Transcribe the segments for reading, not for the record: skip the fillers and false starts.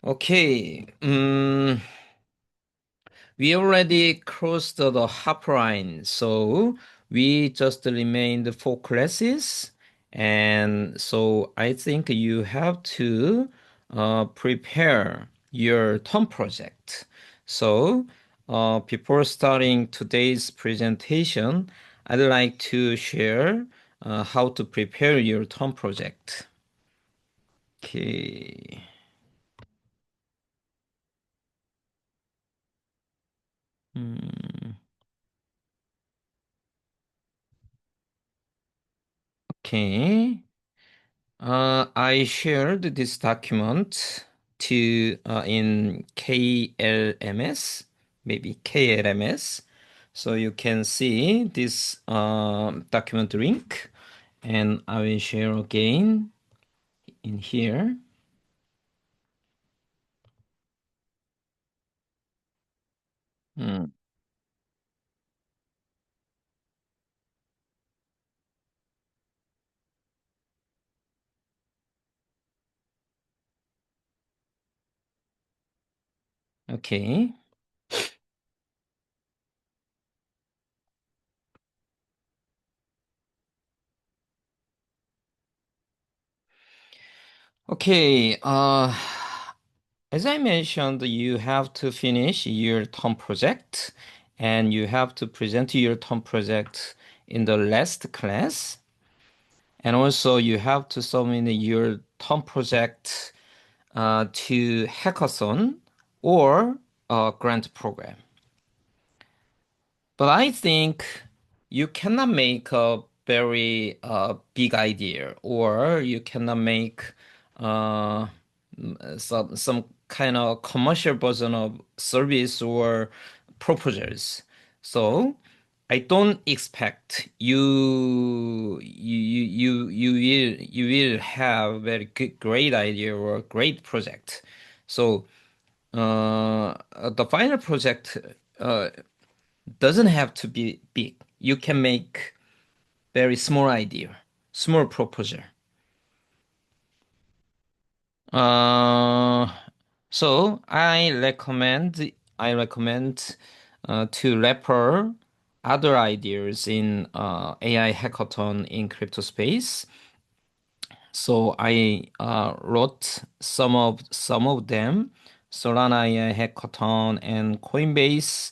Okay. We already crossed the half line, so we just remained four classes. And so I think you have to prepare your term project. So before starting today's presentation, I'd like to share how to prepare your term project. Okay. Hmm. Okay. I shared this document to in KLMS, maybe KLMS. So you can see this document link, and I will share again in here. Hmm, okay. Okay. As I mentioned, you have to finish your term project, and you have to present your term project in the last class. And also you have to submit your term project to hackathon or a grant program. But I think you cannot make a very big idea, or you cannot make uh, some kind of commercial version of service or proposals. So I don't expect you will have very good, great idea or great project. So the final project uh, doesn't have to be big. You can make very small idea, small proposal. Uh, so I recommend to refer other ideas in AI hackathon in crypto space. So I wrote some of them, Solana AI hackathon and Coinbase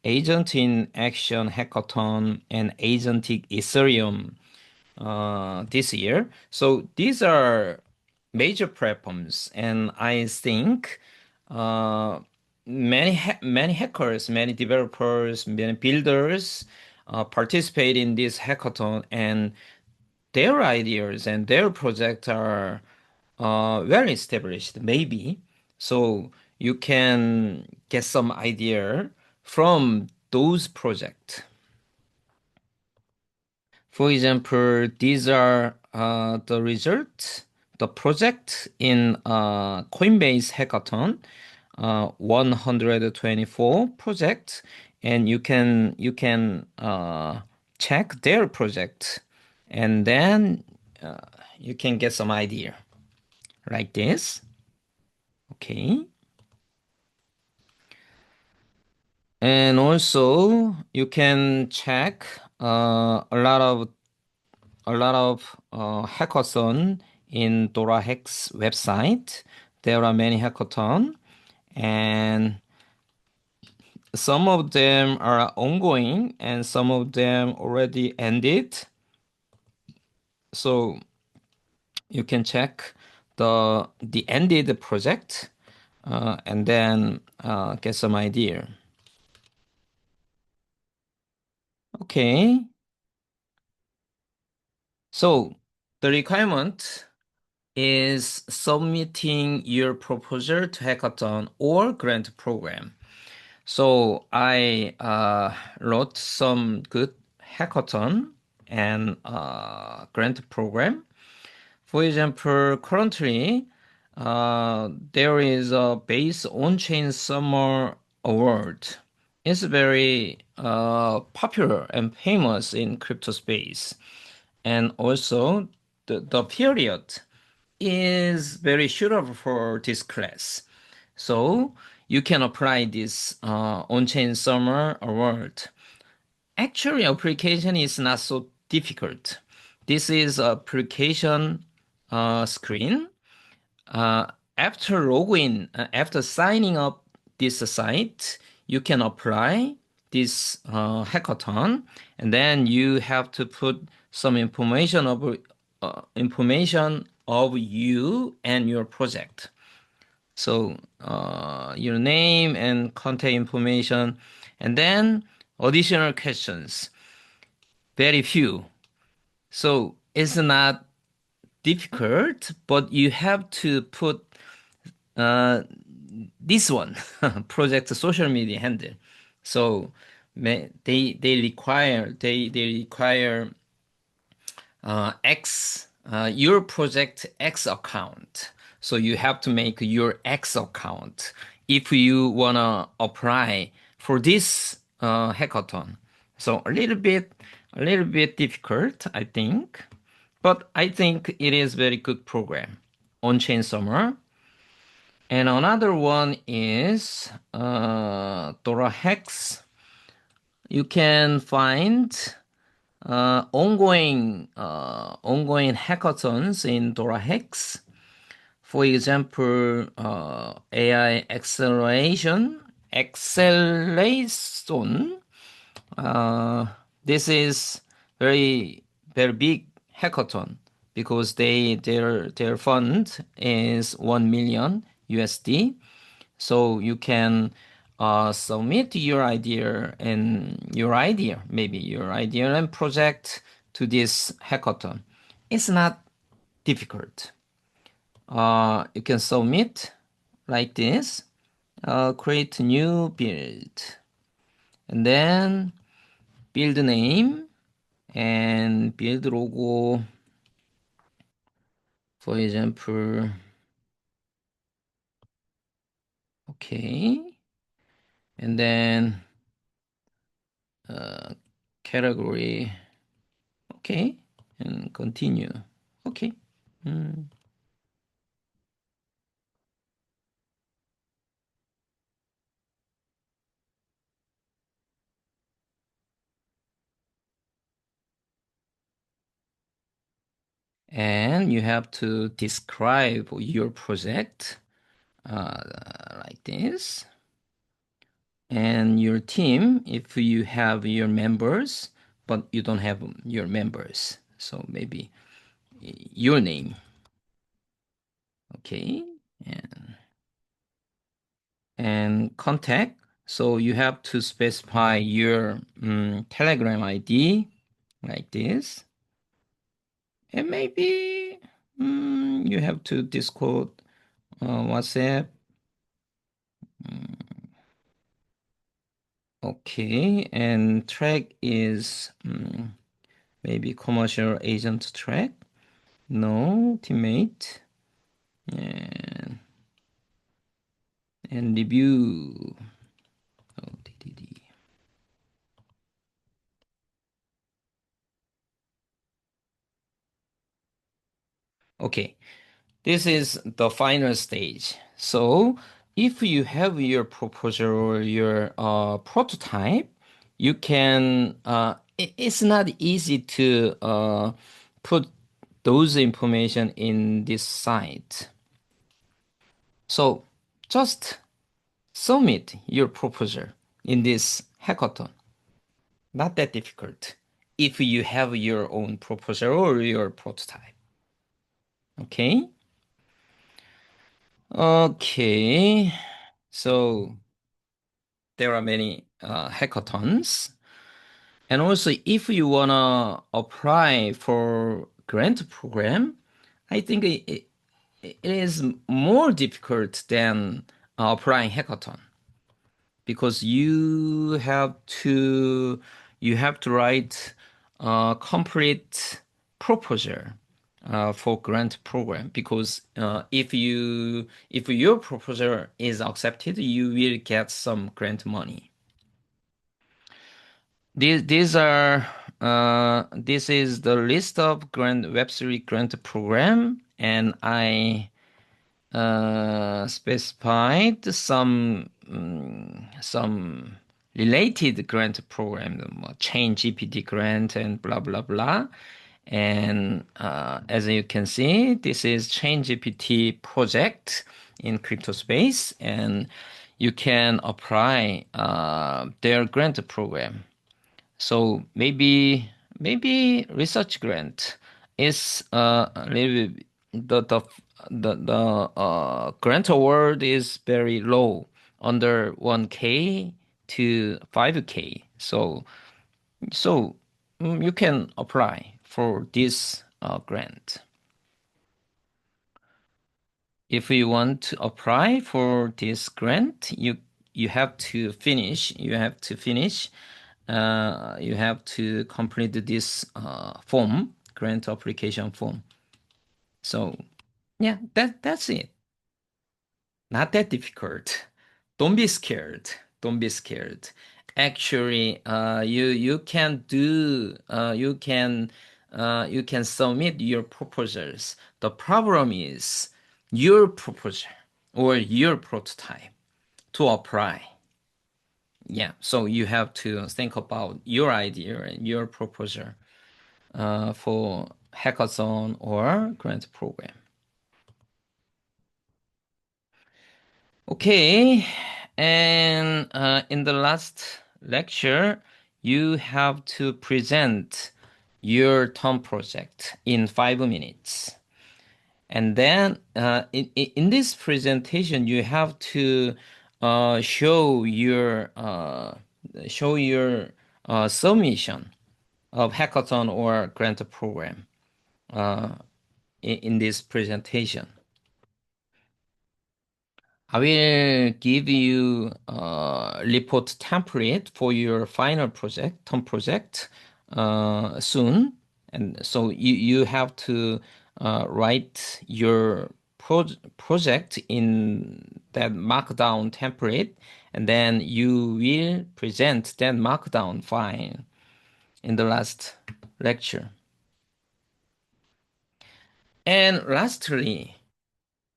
Agent in Action hackathon and Agentic Ethereum this year. So these are major platforms, and I think uh, many hackers, many developers, many builders participate in this hackathon, and their ideas and their projects are well established, maybe. So you can get some idea from those projects. For example, these are the results, the project in Coinbase hackathon, 124 projects, and you can check their project, and then uh, you can get some idea like this. Okay, and also you can check a lot of hackathon in DoraHack's website. There are many hackathon, and some of them are ongoing, and some of them already ended. So you can check the ended project, and then get some idea. Okay, so the requirement is submitting your proposal to hackathon or grant program. So I wrote some good hackathon and grant program. For example, currently there is a base on-chain summer award. It's very popular and famous in crypto space. And also the period is very suitable for this class. So you can apply this on-chain summer award. Actually, application is not so difficult. This is application screen. Uh, after login, after signing up this site, you can apply this hackathon, and then you have to put some information of you and your project. So your name and contact information, and then additional questions. Very few. So it's not difficult, but you have to put uh, this one, project social media handle. So they require X your project X account. So you have to make your X account if you wanna apply for this hackathon. So a little bit difficult, I think, but I think it is very good program on Chain Summer. And another one is Dora Hex. You can find ongoing hackathons in Dora Hex. For example, AI acceleration. Uh, this is very big hackathon because their fund is 1 million USD. So you can submit your idea and project to this hackathon. It's not difficult. You can submit like this, create new build, and then build name and build logo. For example, okay, and then uh, category, okay, and continue, okay. Mm. And you have to describe your project uh, like this, and your team if you have your members, but you don't have your members. So maybe your name, okay, and contact. So you have to specify your Telegram ID like this, and maybe you have to Discord, WhatsApp. Mm, okay, and track is maybe commercial agent track. No, teammate. And review. Oh, DDD. Okay, this is the final stage. So if you have your proposal or your prototype, you can, it's not easy to put those information in this site. So just submit your proposal in this hackathon. Not that difficult if you have your own proposal or your prototype. Okay? Okay. So there are many hackathons. And also, if you wanna apply for grant program, I think it is more difficult than applying hackathon because you have to write a complete proposal for grant program because if your proposal is accepted, you will get some grant money. This is the list of Web3 grant program, and I specified some related grant program, Chain GPT grant and blah blah blah. And as you can see, this is Chain GPT project in crypto space, and you can apply their grant program. So maybe research grant is a little bit the grant award is very low, under 1K to 5K. So you can apply for this grant. If you want to apply for this grant, you have to finish. You have to complete this form, grant application form. So yeah, that's it. Not that difficult. Don't be scared. Don't be scared. Actually, you can submit your proposals. The problem is your proposal or your prototype to apply. Yeah, so you have to think about your idea and your proposal for hackathon or grant program. Okay, and in the last lecture, you have to present your Tom project in 5 minutes. And then in this presentation, you have to show your submission of hackathon or grant program in this presentation. I will give you a report template for your final project, Tom project, soon. And so you have to write your project in that markdown template, and then you will present that markdown file in the last lecture. And lastly,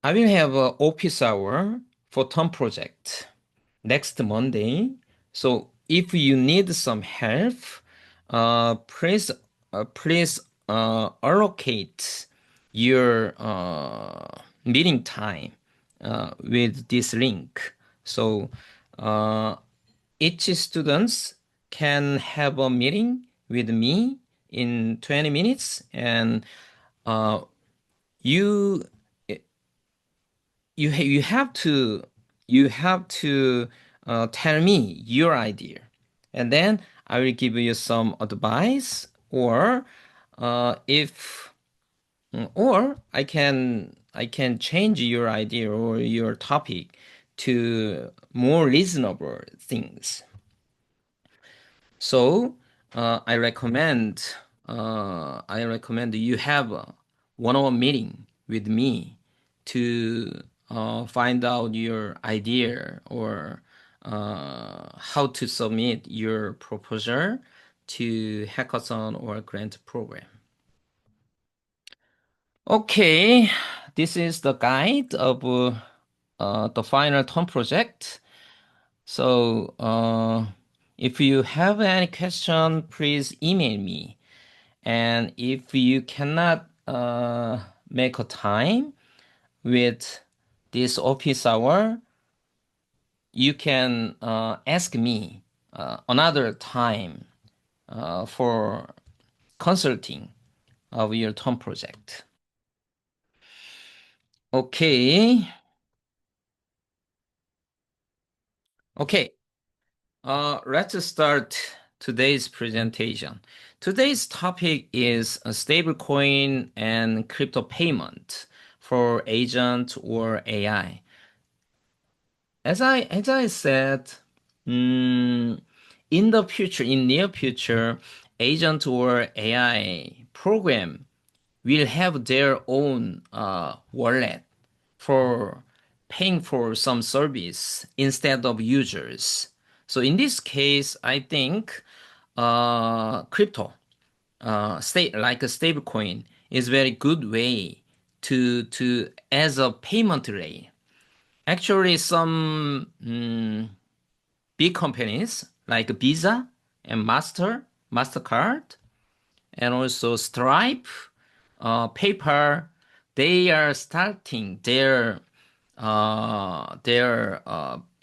I will have an office hour for Tom project next Monday. So if you need some help, please allocate your meeting time with this link. So each students can have a meeting with me in 20 minutes, and uh, you you have to tell me your idea, and then I will give you some advice, if or I can change your idea or your topic to more reasonable things. So I recommend you have a one-on-one meeting with me to find out your idea or how to submit your proposal to hackathon or grant program. Okay, this is the guide of the final term project. So if you have any question, please email me. And if you cannot make a time with this office hour, you can ask me another time for consulting of your term project. Okay. Okay. Let's start today's presentation. Today's topic is a stablecoin and crypto payment for agent or AI. As I said, in the future, in near future, agent or AI program will have their own wallet for paying for some service instead of users. So in this case, I think crypto, like a stablecoin, is very good way to as a payment rail. Actually, some big companies like Visa and Mastercard, and also Stripe, PayPal, they are starting their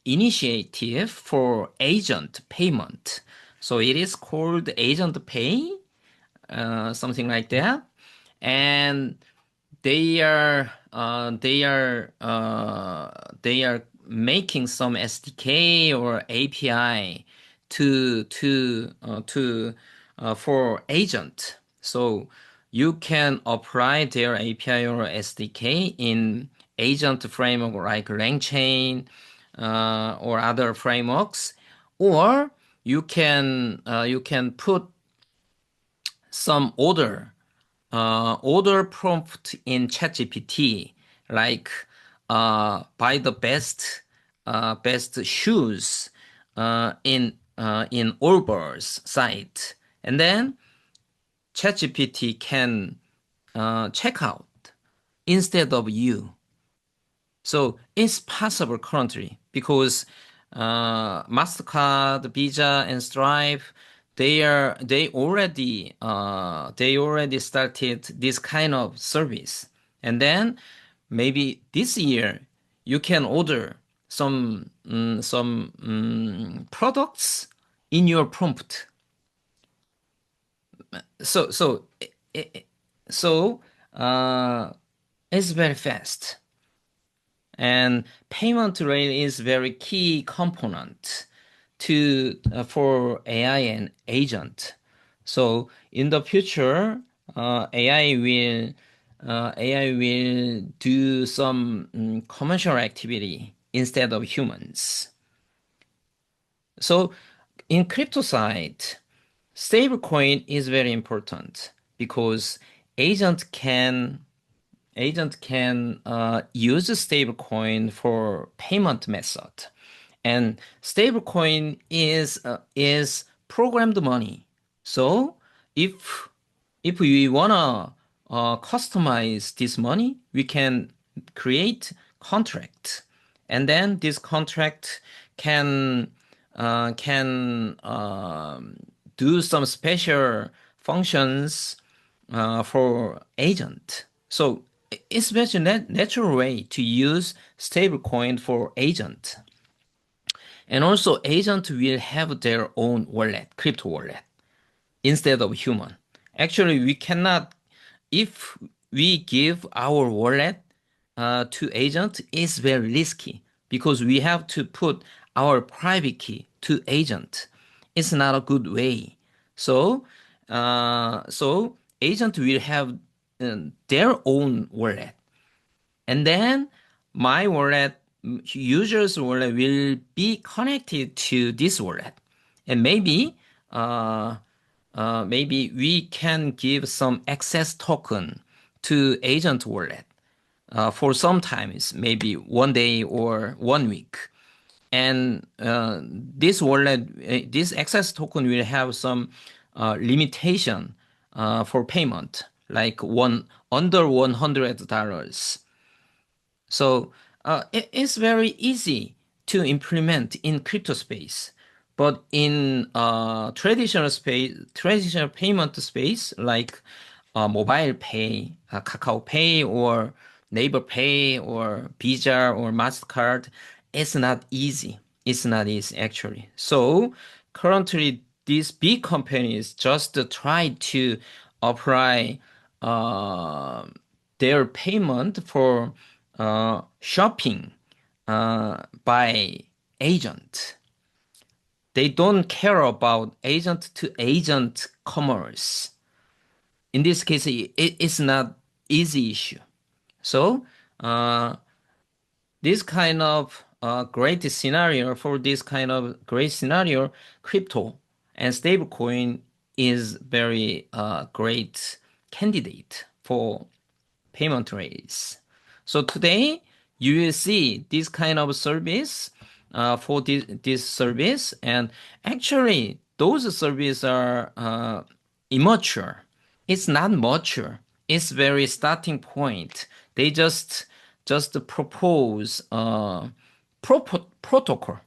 initiative for agent payment. So it is called agent pay, something like that. And they are making some SDK or API to for agent. So you can apply their API or SDK in agent framework like LangChain or other frameworks, or you can put some order prompt in ChatGPT, like buy the best shoes in Allbirds site, and then ChatGPT can check out instead of you. So it's possible currently because Mastercard, Visa, and Stripe, they already started this kind of service. And then maybe this year you can order some products in your prompt. So so i- i- so it's very fast. And payment rail is very key component to for AI and agent. So in the future, AI will do some commercial activity instead of humans. So in crypto side, stablecoin is very important because agent can agent can use stablecoin for payment method, and stablecoin is programmed money. So if if we wanna customize this money, we can create contract, and then this contract can do some special functions for agent. So it's very natural way to use stablecoin for agent. And also agent will have their own wallet, crypto wallet, instead of human. Actually, we cannot, if we give our wallet to agent, it's very risky because we have to put our private key to agent. It's not a good way. So agent will have their own wallet, and then my wallet, user's wallet will be connected to this wallet. And uh, maybe we can give some access token to agent wallet for some times, maybe one day or one week. And this wallet, this access token will have some limitation for payment, like one under $100. So it's very easy to implement in crypto space, but in traditional payment space like mobile pay, Kakao Pay or Naver Pay or Visa or Mastercard, it's not easy. It's not easy actually. So currently, these big companies just try to apply uh, their payment for shopping by agent. They don't care about agent to agent commerce. In this case, it's not easy issue. So uh, this kind of great scenario for this kind of great scenario, crypto and stablecoin is very great candidate for payment rails. So today you will see this kind of service for this service, and actually those services are immature. It's not mature. It's very starting point They just propose a protocol,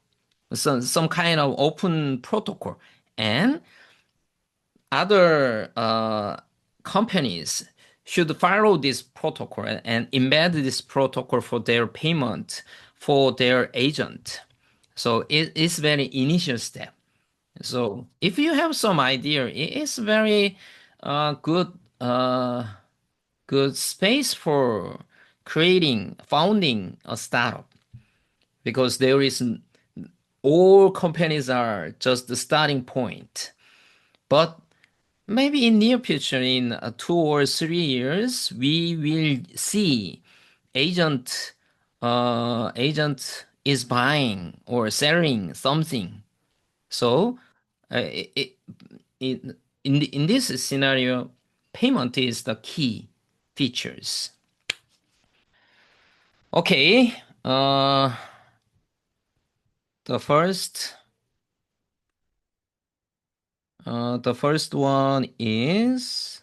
some kind of open protocol, and other companies should follow this protocol and embed this protocol for their payment for their agent. So it's very initial step. So if you have some idea, it is very good good space for founding a startup because there is all companies are just the starting point. But maybe in near future, in 2 or 3 years, we will see agent agent is buying or selling something. So it, in this scenario, payment is the key features. Okay, the first the first one is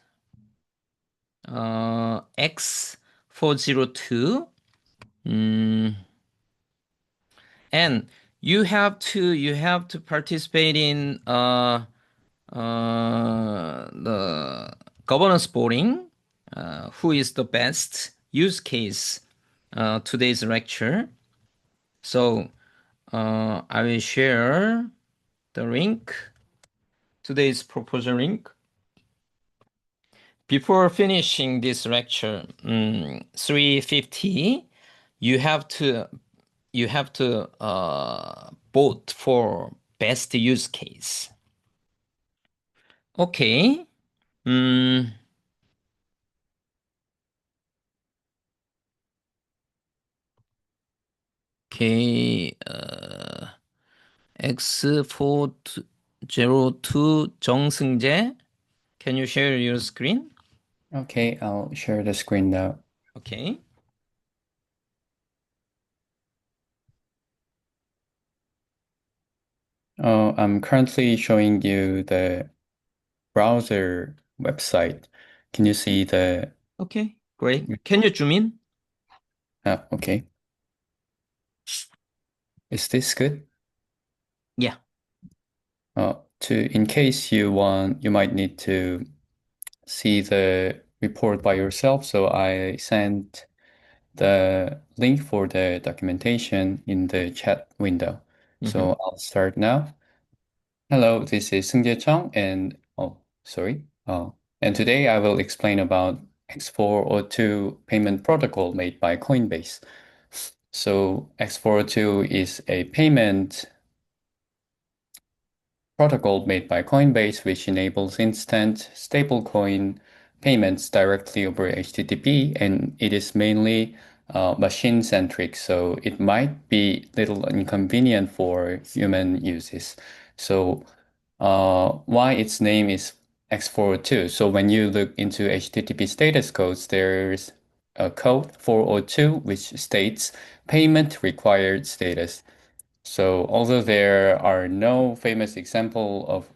X402. Mm, and you have to participate in the governance voting. Who is the best use case? Today's lecture. So I will share the link, today's proposal link. Before finishing this lecture, 3:50, you have to vote for best use case. Okay. Mm, okay. X402 정승재, can you share your screen? Okay, I'll share the screen now. Okay. I'm currently showing you the browser website. Can you see the... Okay. Great. Can you zoom in? Okay. Is this good? Yeah. In case you want, you might need to see the report by yourself. So I sent the link for the documentation in the chat window. Mm-hmm. So I'll start now. Hello, this is Seungjae Chung, and sorry. And today I will explain about X402 payment protocol made by Coinbase. So X402 is a payment protocol made by Coinbase, which enables instant stablecoin payments directly over HTTP, and it is mainly machine-centric, so it might be little inconvenient for human uses. So why its name is X402? So when you look into HTTP status codes, there's a code 402 which states payment required status. So although there are no famous example of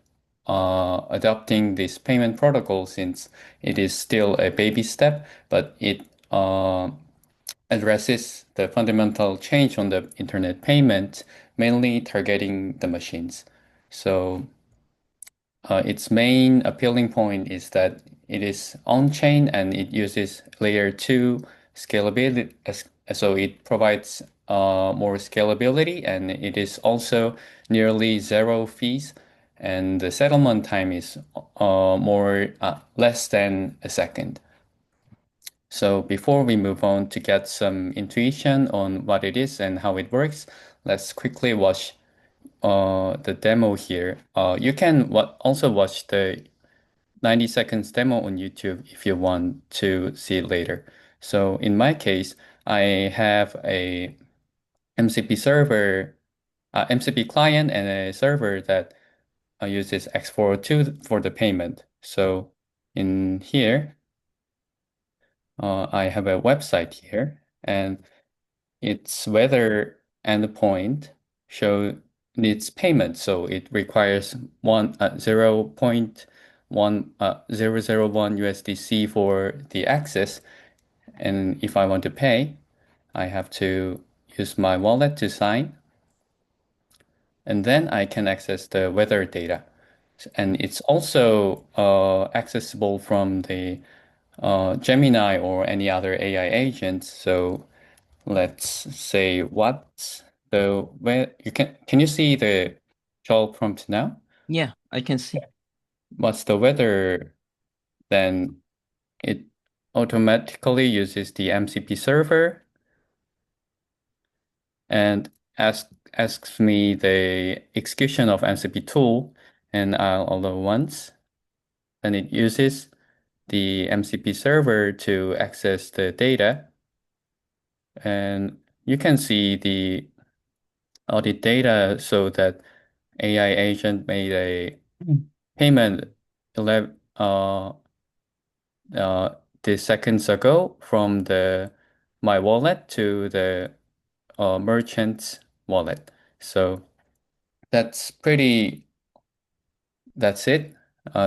adopting this payment protocol since it is still a baby step, but it addresses the fundamental change on the internet payment, mainly targeting the machines. So its main appealing point is that it is on-chain and it uses layer 2 scalability. So it provides more scalability and it is also nearly zero fees. And the settlement time is less than a second. So before we move on to get some intuition on what it is and how it works, let's quickly watch the demo here. You can also watch the 90 seconds demo on YouTube if you want to see it later. So in my case, I have a MCP server, MCP client and a server that uses X402 for the payment. So in here, I have a website here and its weather endpoint show needs payment, so it requires 0.1001 USDC for the access, And if I want to pay, I have to use my wallet to sign, and then I can access the weather data. And it's also accessible from the Gemini or any other AI agent. So let's say what's the where you can you see the job prompt now? Yeah, I can see. What's the weather? Then it automatically uses the MCP server and asks me the execution of MCP tool, and I'll allow once. And it uses the MCP server to access the data. And you can see the audit data so that AI agent made a payment 11 the seconds ago from the my wallet to the merchant's wallet. So that's pretty that's it.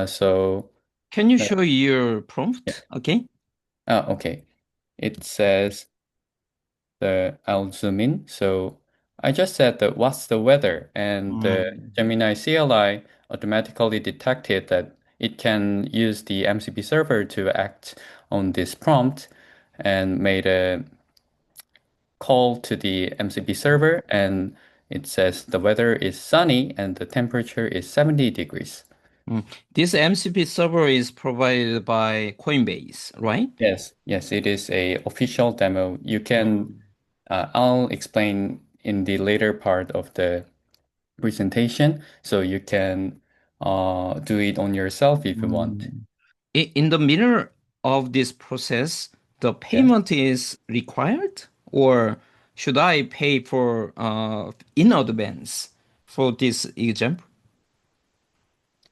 So Can you uh, show your yeah. prompt? Okay. Okay. It says I'll zoom in. So I just said that what's the weather, and the Mm, Gemini CLI automatically detected that it can use the MCP server to act on this prompt and made a call to the MCP server, and it says the weather is sunny and the temperature is 70 degrees. mm. This MCP server is provided by Coinbase, right? Yes, it is a official demo. You can, Mm. I'll explain in the later part of the presentation, so you can do it on yourself if you want. Mm. In the middle of this process, the Yes. payment is required, or should I pay for in advance for this example?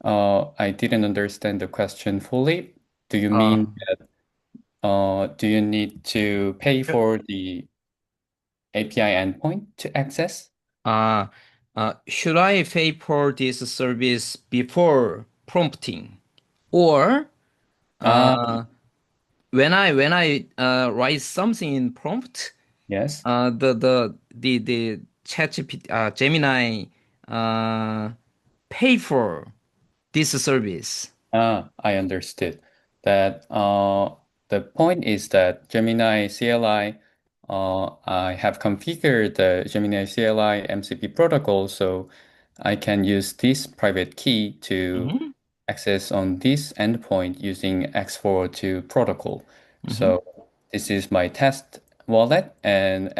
I didn't understand the question fully. Do you Uh, mean that do you need to pay for the API endpoint to access? uh, should I pay for this service before prompting, or Ah, uh, when I write something in prompt, yes. the ChatGPT Gemini uh, pay for this service. I understood that the point is that Gemini CLI, I have configured the Gemini CLI MCP protocol, so I can use this private key to Hmm. access on this endpoint using X402 protocol. Hmm. So this is my test wallet, and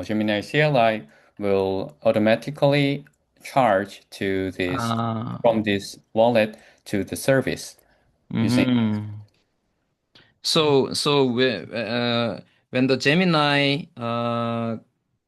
Gemini CLI will automatically charge to this Uh, from this wallet to the service using. hmm. So when the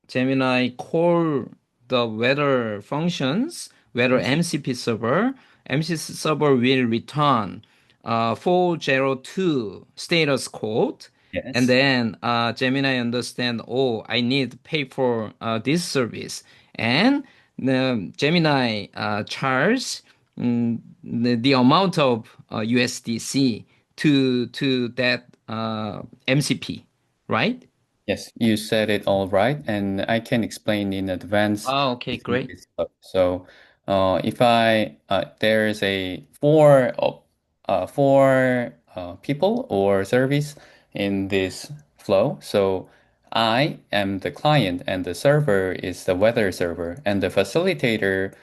Gemini call the weather functions, weather Yes. MCP server, MCP server will return 402 status code, and Yes. then Gemini understand, oh, I need to pay for this service, and the Gemini charge the amount of USDC to that MCP, right? Yes, you said it all right, and I can explain in advance Oh, okay, using great. this stuff. So, if I there is a four people or service in this flow. So, I am the client, and the server is the weather server, and the facilitator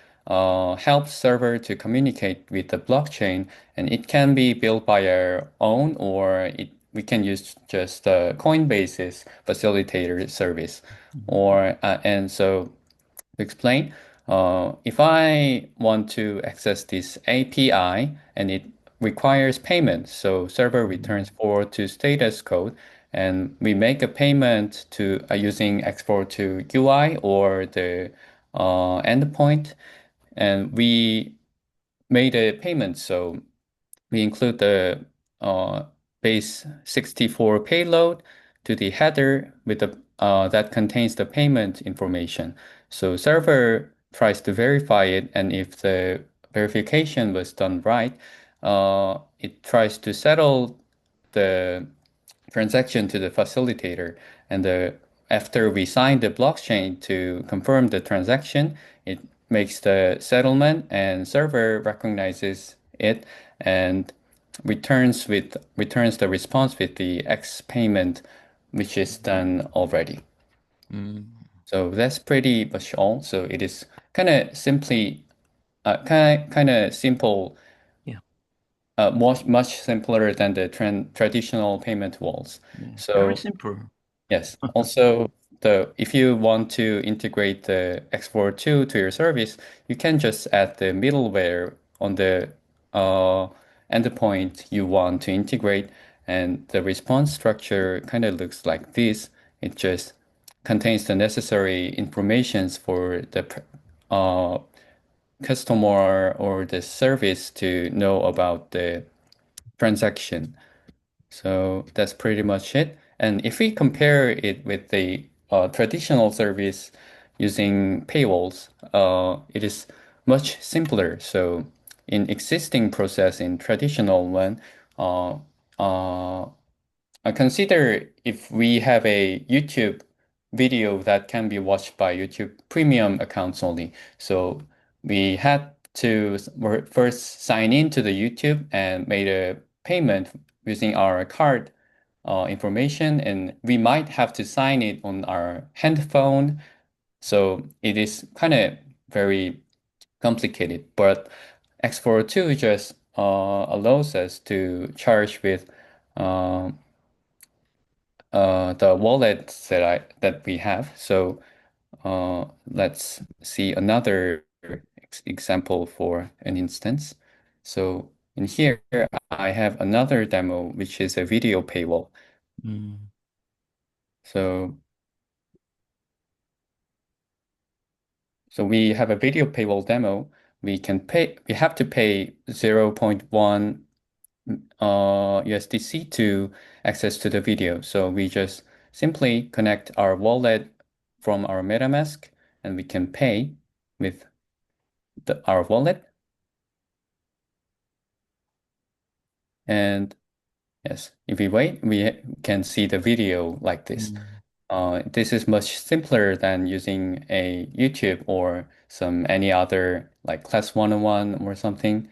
helps server to communicate with the blockchain, and it can be built by our own, or we can use just Coinbase's facilitator service. Or and so to explain, if I want to access this API and it requires payment, so server returns forward to status code, and we make a payment to using export to UI or the endpoint, and we made a payment. So we include the base 64 payload to the header with the that contains the payment information. So server tries to verify it, and if the verification was done right, it tries to settle the transaction to the facilitator. And after we sign the blockchain to confirm the transaction, it makes the settlement and server recognizes it and returns the response with the X payment, which is done already. Mm. So that's pretty much all. So it is kind of simply, kind of simple, Yeah, much simpler than the traditional payment walls. yeah, very So simple. yes. Also, the if you want to integrate the X42 to your service, you can just add the middleware on the uh, endpoint you want to integrate, and the response structure kind of looks like this. It just contains the necessary informations for the uh, customer or the service to know about the transaction. So that's pretty much it. And if we compare it with the traditional service using paywalls, it is much simpler. So in existing process in traditional one, uh, uh, I consider if we have a YouTube video that can be watched by YouTube premium accounts only. So we had to first sign in to the YouTube and made a payment using our card information, and we might have to sign it on our handphone. So it is kind of very complicated, but X42 just allows us to charge with uh, the wallet that we have. So let's see another example for an instance. So in here, I have another demo, which is a video paywall. Mm. So so we have a video paywall demo. We have to pay 0.1 USDC to access to the video. So we just simply connect our wallet from our MetaMask and we can pay with our wallet. And yes, if we wait, we can see the video like this. Mm. This is much simpler than using a YouTube or some any other like Class 101 or something.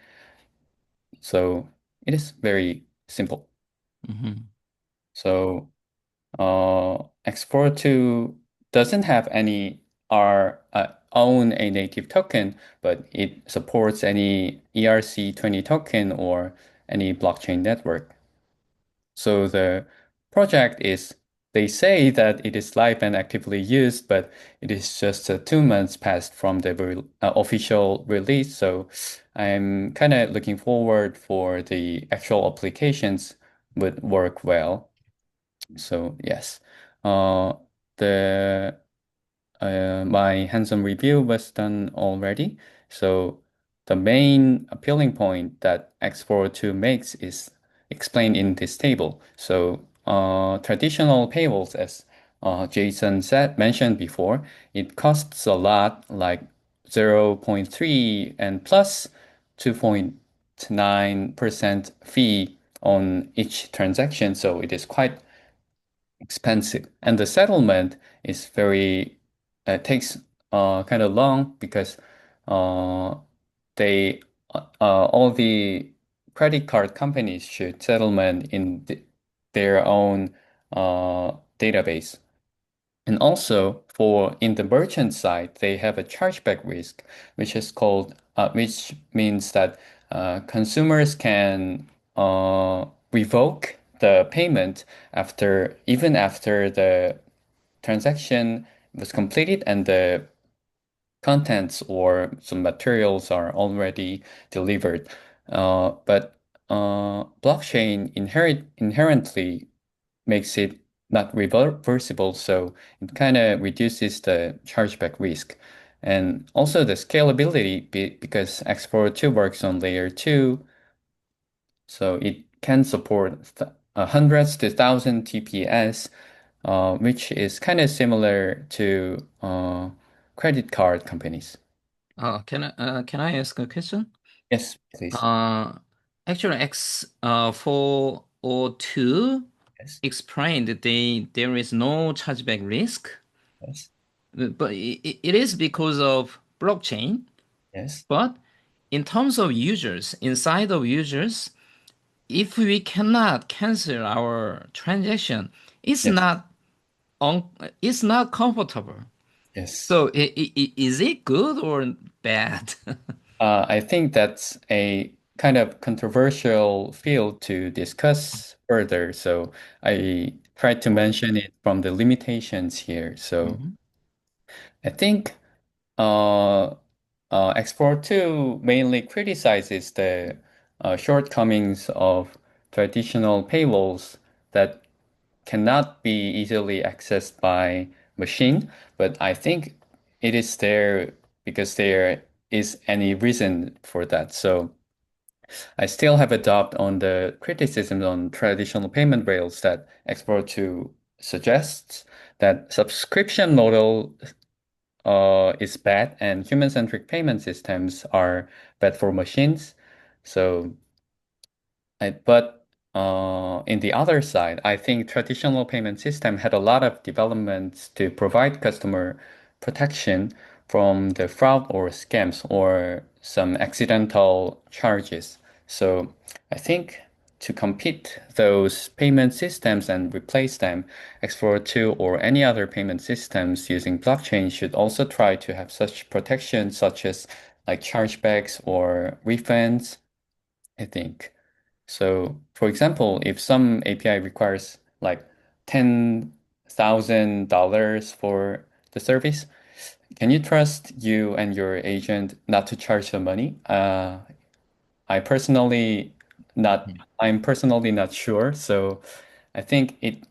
So it is very simple. Mhm. So X42 doesn't have any our own a native token, but it supports any ERC20 token or any blockchain network. So the project is, they say that it is live and actively used, but it is just 2 months past from the official release. So I'm kind of looking forward for the actual applications would work well. So yes, uh, the my hands-on review was done already. So the main appealing point that X42 makes is explained in this table. So traditional payables, as Jason mentioned before, it costs a lot, like 0.3 and plus 2.9% fee on each transaction. So it is quite expensive. And the settlement is very takes kind of long because uh, they all the credit card companies should settlement in their own database. And also for in the merchant side, they have a chargeback risk, which means that consumers can revoke the payment even after the transaction was completed and the contents or some materials are already delivered. But blockchain inherently makes it not reversible, so it kind of reduces the chargeback risk. And also the scalability, because X42 works on layer 2, so it can support hundreds to thousand TPS, which is kind of similar to credit card companies. Can I ask a question? Yes, please. Uh, Actually, X 402 Yes. explained, there is no chargeback risk, Yes. but it is because of blockchain. Yes. But in terms of users, inside of users, if we cannot cancel our transaction, it's Yes. not on, it's not comfortable. Yes. So is it good or bad? I think that's a kind of controversial field to discuss further. So I tried to mention it from the limitations here. So Mhm. I think uh, Explorer 2 mainly criticizes the shortcomings of traditional paywalls that cannot be easily accessed by machine, but I think it is there because there is any reason for that. So I still have a doubt on the criticism on traditional payment rails that Explorer 2 suggests that subscription model is bad and human-centric payment systems are bad for machines. So but in the other side, I think traditional payment system had a lot of developments to provide customer protection from the fraud or scams or some accidental charges. So I think to compete those payment systems and replace them, Explorer 2 or any other payment systems using blockchain should also try to have such protection, such as like chargebacks or refunds, I think. So, for example, if some API requires like $10,000 for the service, can you trust you and your agent not to charge the money? I personally not, I'm personally not sure. So I think it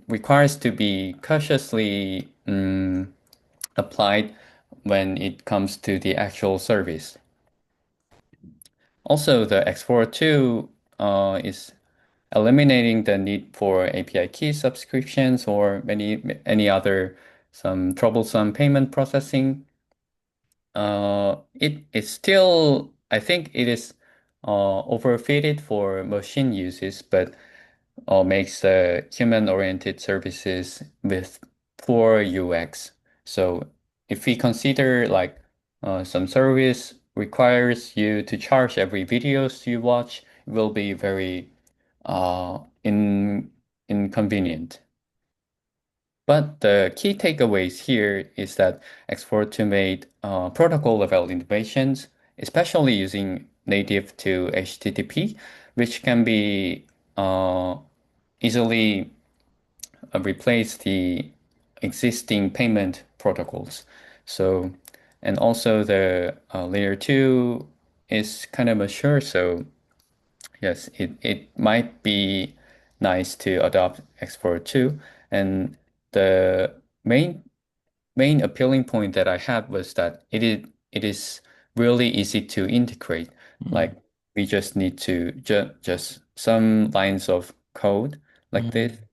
requires to be cautiously applied when it comes to the actual service. Also, the Explorer 2 is eliminating the need for API key subscriptions or any other some troublesome payment processing. It is still, I think it is overfitted for machine uses, but makes human-oriented services with poor UX. So if we consider like some service requires you to charge every videos you watch, it will be very inconvenient. But the key takeaways here is that Export to made protocol level innovations, especially using native to HTTP, which can be easily replace the existing payment protocols. So, and also the layer two is kind of mature. So yes, it might be nice to adopt Explorer 2. And the main main appealing point that I had was that it is really easy to integrate. Like Mhm. we just need to just some lines of code like this Mhm.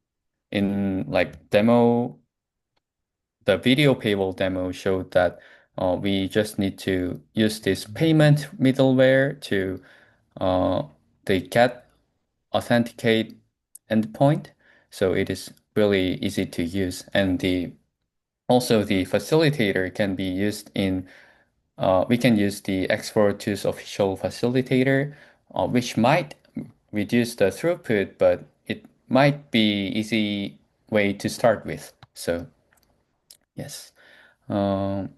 in like demo. The video paywall demo showed that we just need to use this payment middleware to uh, the get authenticate endpoint. So it is really easy to use. And the also the facilitator can be used in we can use the X42's official facilitator, which might reduce the throughput, but it might be easy way to start with. So yes. Um,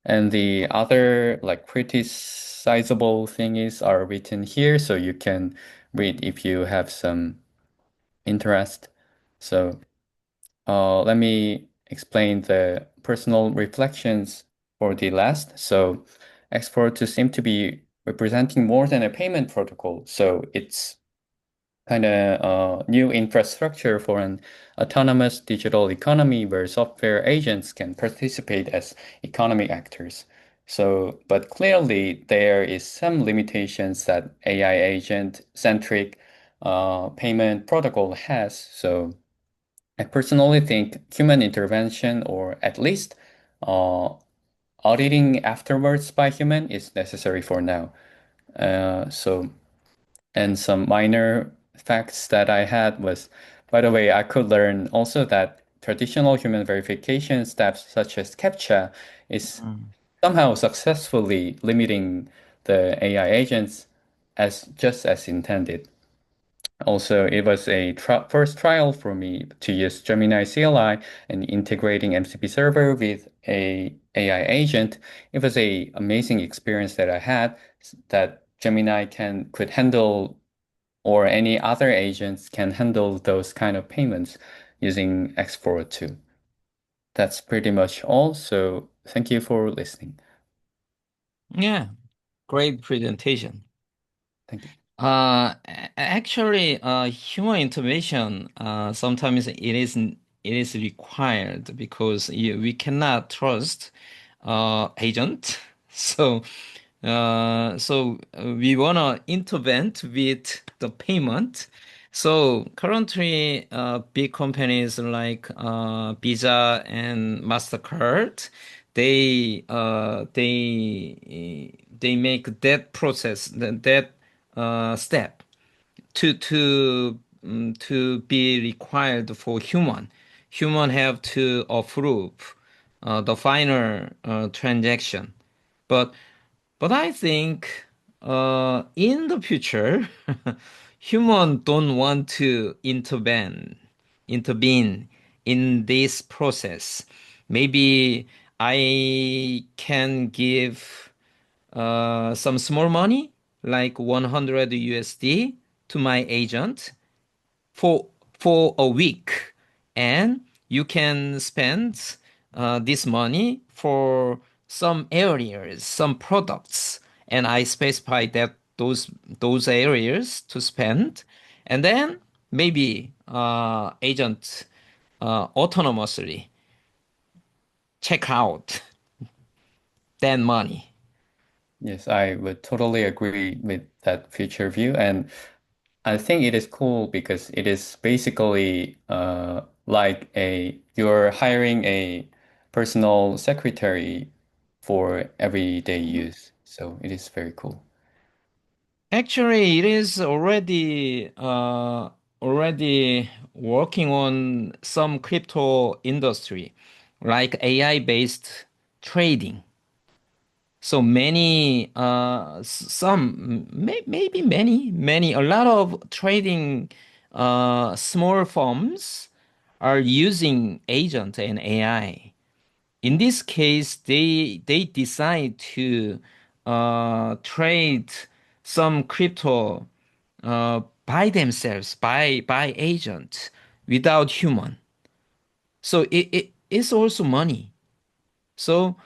and the other like criticizable things are written here, so you can read if you have some interest. So let me explain the personal reflections for the last. So Export to seem to be representing more than a payment protocol. So it's kind of new infrastructure for an autonomous digital economy where software agents can participate as economic actors. So, but clearly there is some limitations that AI agent-centric payment protocol has. So I personally think human intervention or at least uh, auditing afterwards by human is necessary for now. So And some minor facts that I had was, by the way, I could learn also that traditional human verification steps such as CAPTCHA is Mm. somehow successfully limiting the AI agents as just as intended. Also, it was a first trial for me to use Gemini CLI and integrating MCP server with a AI agent. It was a amazing experience that I had that Gemini could handle or any other agents can handle those kind of payments using X402. That's pretty much all. So thank you for listening. Yeah, great presentation. Thank you. Actually, human intervention, sometimes it is required because we cannot trust agent. So, we wanna intervene with the payment. So currently, big companies like Visa and Mastercard, they make that process that step to be required for human. Human have to approve the final transaction. But I think in the future, human don't want to intervene in this process. Maybe I can give some small money, like 100 USD, to my agent for a week, and you can spend this money for some areas, some products, and I specify that those areas to spend, and then maybe agent autonomously check out that money. Yes, I would totally agree with that future view. And I think it is cool because it is basically like you're hiring a personal secretary for everyday use. So it is very cool. Actually, it is already working on some crypto industry, like AI-based trading. So many, maybe many, a lot of trading small firms are using agent and AI. In this case, they decide to trade some crypto by themselves, by agent, without human. So it is also money. So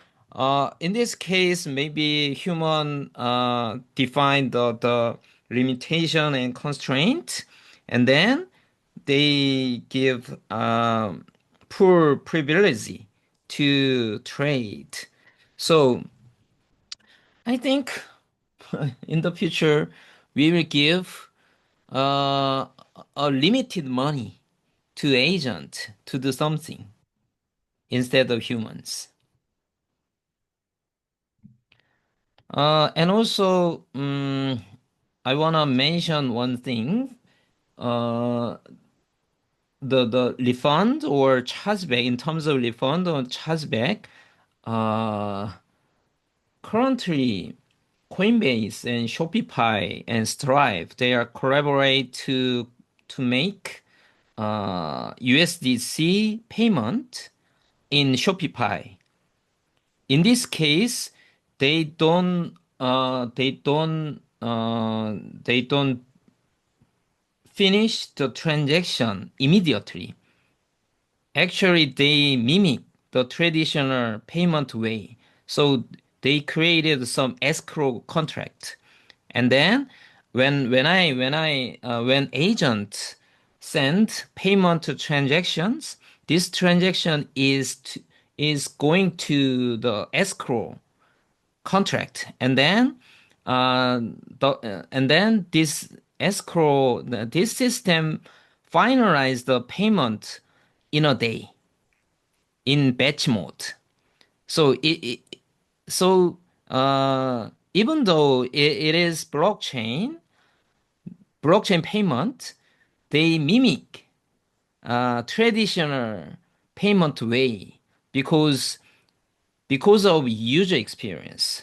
in this case, maybe human define the limitation and constraint, and then they give poor privilege to trade. So I think in the future we will give uh, a limited money to agent to do something instead of humans. And also, I wanna mention one thing. Uh, the refund or chargeback, in terms of refund or chargeback, uh, currently Coinbase and Shopify and Stripe, they are collaborate to make USDC payment in Shopify. In this case, they don't finish the transaction immediately. Actually, they mimic the traditional payment way. So they created some escrow contract. And then when agent send payment transactions, this transaction is going to the escrow contract, and then this this system finalize the payment in a day in batch mode. So even though it is blockchain, blockchain payment, they mimic traditional payment way because of user experience.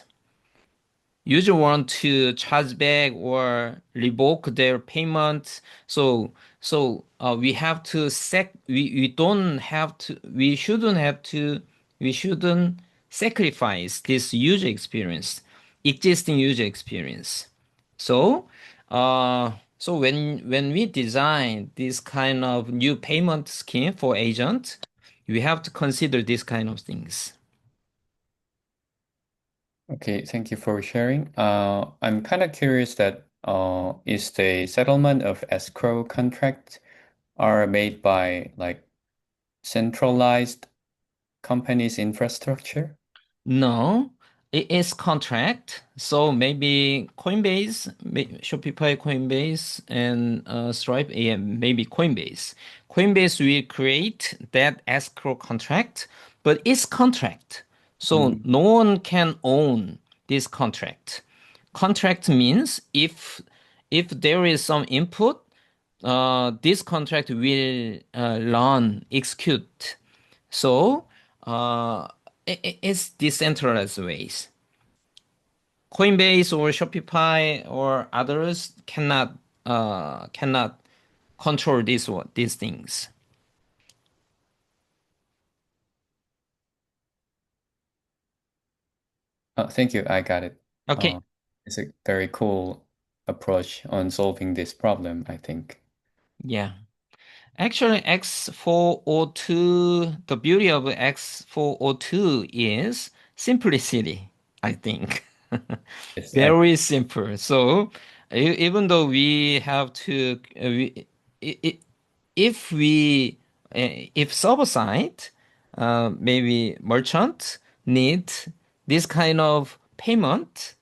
User want to charge back or revoke their payment. We have to we don't have to we shouldn't have to we shouldn't sacrifice this user experience, existing user experience. So when we design this kind of new payment scheme for agent, we have to consider these kind of things. Okay, thank you for sharing. I'm kind of curious that is the settlement of escrow contract are made by like centralized companies' infrastructure? No, it is contract. So maybe Coinbase, Shopify, Coinbase, and Stripe, yeah, maybe Coinbase. Coinbase will create that escrow contract, but it's contract. So Mm. no one can own this contract. Contract means if there is some input, this contract will run, execute. So uh, it's decentralized ways. Coinbase or Shopify or others cannot control these things. Thank you, I got it. Okay, Uh, it's a very cool approach on solving this problem, I think. yeah. Actually, X402, the beauty of X402 is simplicity, I think. Yes, Very simple. So even though we have to, i- i- if we, if server side, maybe merchant need this kind of payment,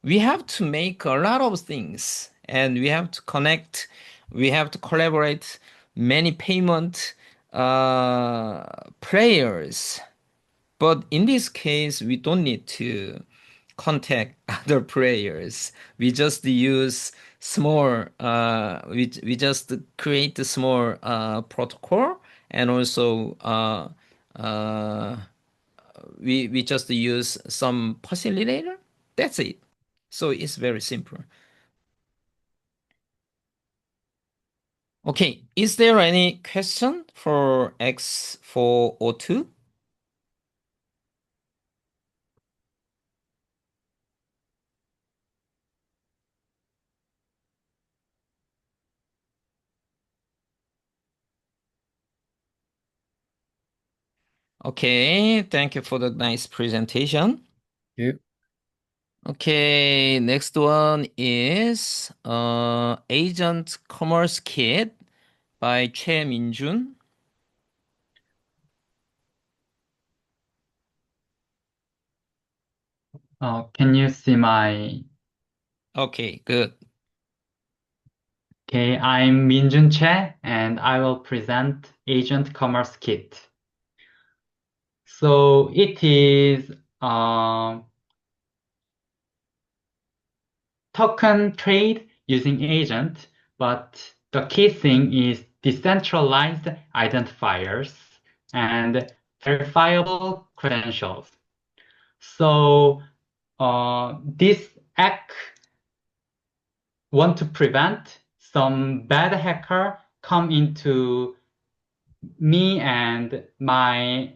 we have to make a lot of things and we have to connect, we have to collaborate many payment players. But in this case, we don't need to contact other players. We just use small, we just create a small protocol and also uh, we just use some facilitator. That's it. So it's very simple. Okay, is there any question for X402? Okay, thank you for the nice presentation. you. Okay, next one is Agent Commerce Kit by Choi Min-jun. Can you see my... Okay, good. Okay, I'm Minjun Che, and I will present Agent Commerce Kit. So it is token trade using agent, but the key thing is decentralized identifiers and verifiable credentials. So this act want to prevent some bad hacker come into me and my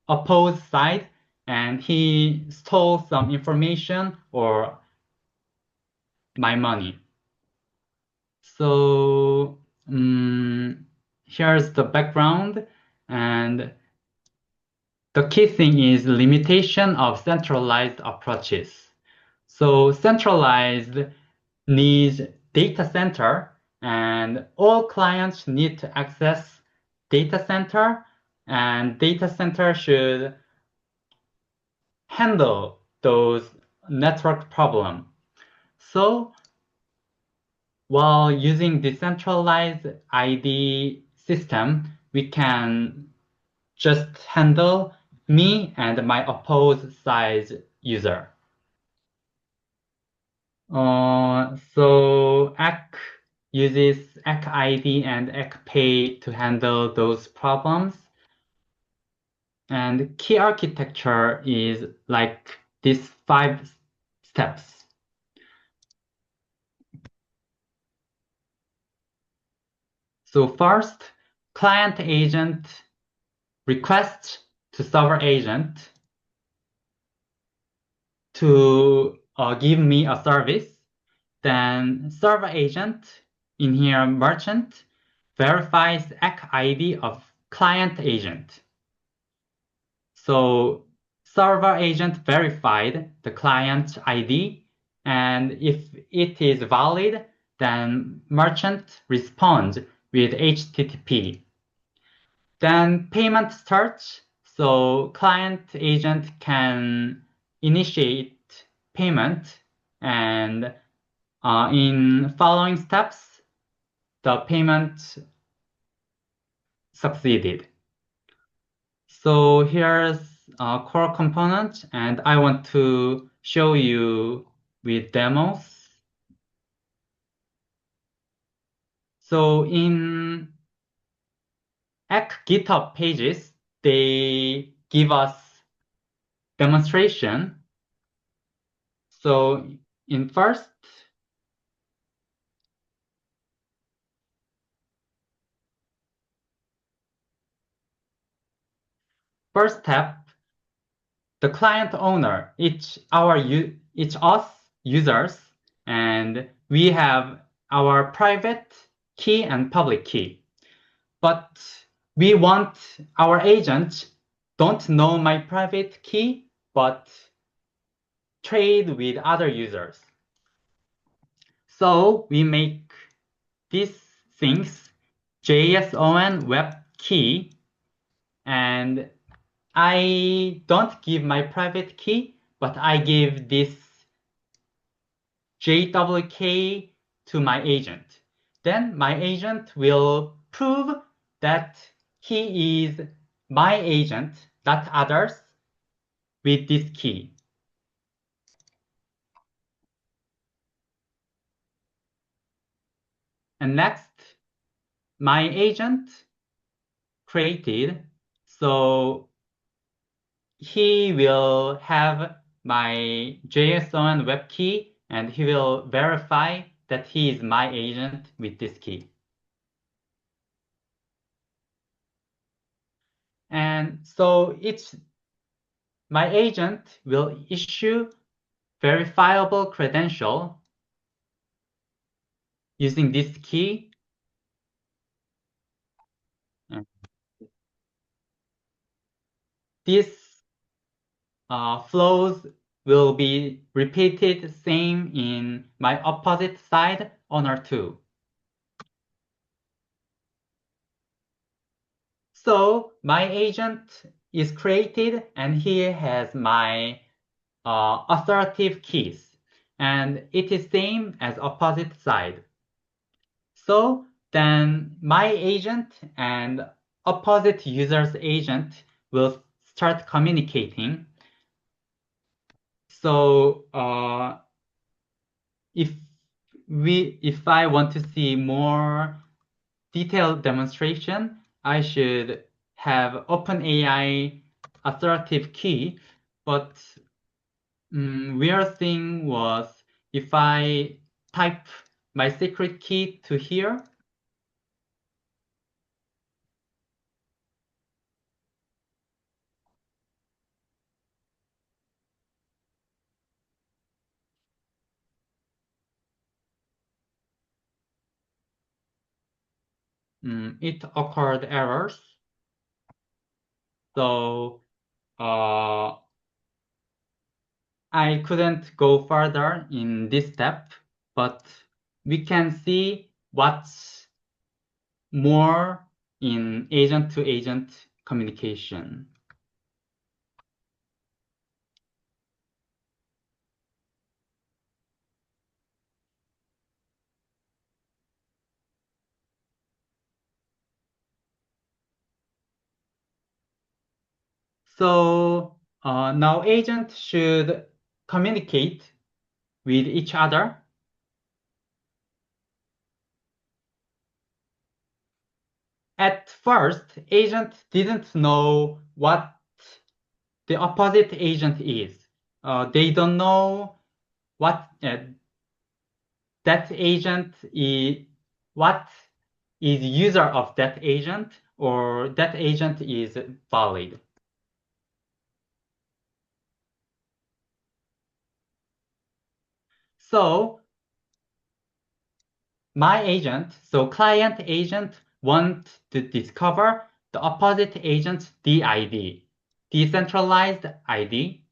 opposed side and he stole some information or my money. So here's the background, and the key thing is limitation of centralized approaches. So centralized needs data center, and all clients need to access data center, and data center should handle those network problem. So while using decentralized ID system, we can just handle me and my opposed side user. So EC uses EC ID and EC Pay to handle those problems. And key architecture is like these 5 steps. So first, client agent requests to server agent to give me a service. Then server agent, in here merchant, verifies EC ID of client agent. So server agent verified the client ID, and if it is valid, then merchant responds with HTTP. Then payment starts, so client agent can initiate payment, and in following steps, the payment succeeded. So here's a core component, and I want to show you with demos. So in GitHub pages, they give us demonstration. So in first step, the client owner, it's us users, and we have our private key and public key. But we want our agent don't know my private key, but trade with other users. So we make these things JSON web key, and I don't give my private key, but I give this JWK to my agent. Then my agent will prove that he is my agent, not others, with this key. And next, my agent created, so he will have my JSON web key, and he will verify that he is my agent with this key. And so my agent will issue verifiable credential using this key. These flows will be repeated same in my opposite side owner 2. So my agent is created, and he has my authoritative keys, and it is same as opposite side. So then my agent and opposite user's agent will start communicating. So if I want to see more detailed demonstration, I should have OpenAI authoritative key. But weird thing was, if I type my secret key to here, it occurred errors. So I couldn't go further in this step, but we can see what's more in agent-to-agent communication. So now agents should communicate with each other. at first, agent didn't know what the opposite agent is. They don't know what that agent is, what is user of that agent, or that agent is valid. So my agent, so client agent, want to discover the opposite agent's DID, decentralized ID.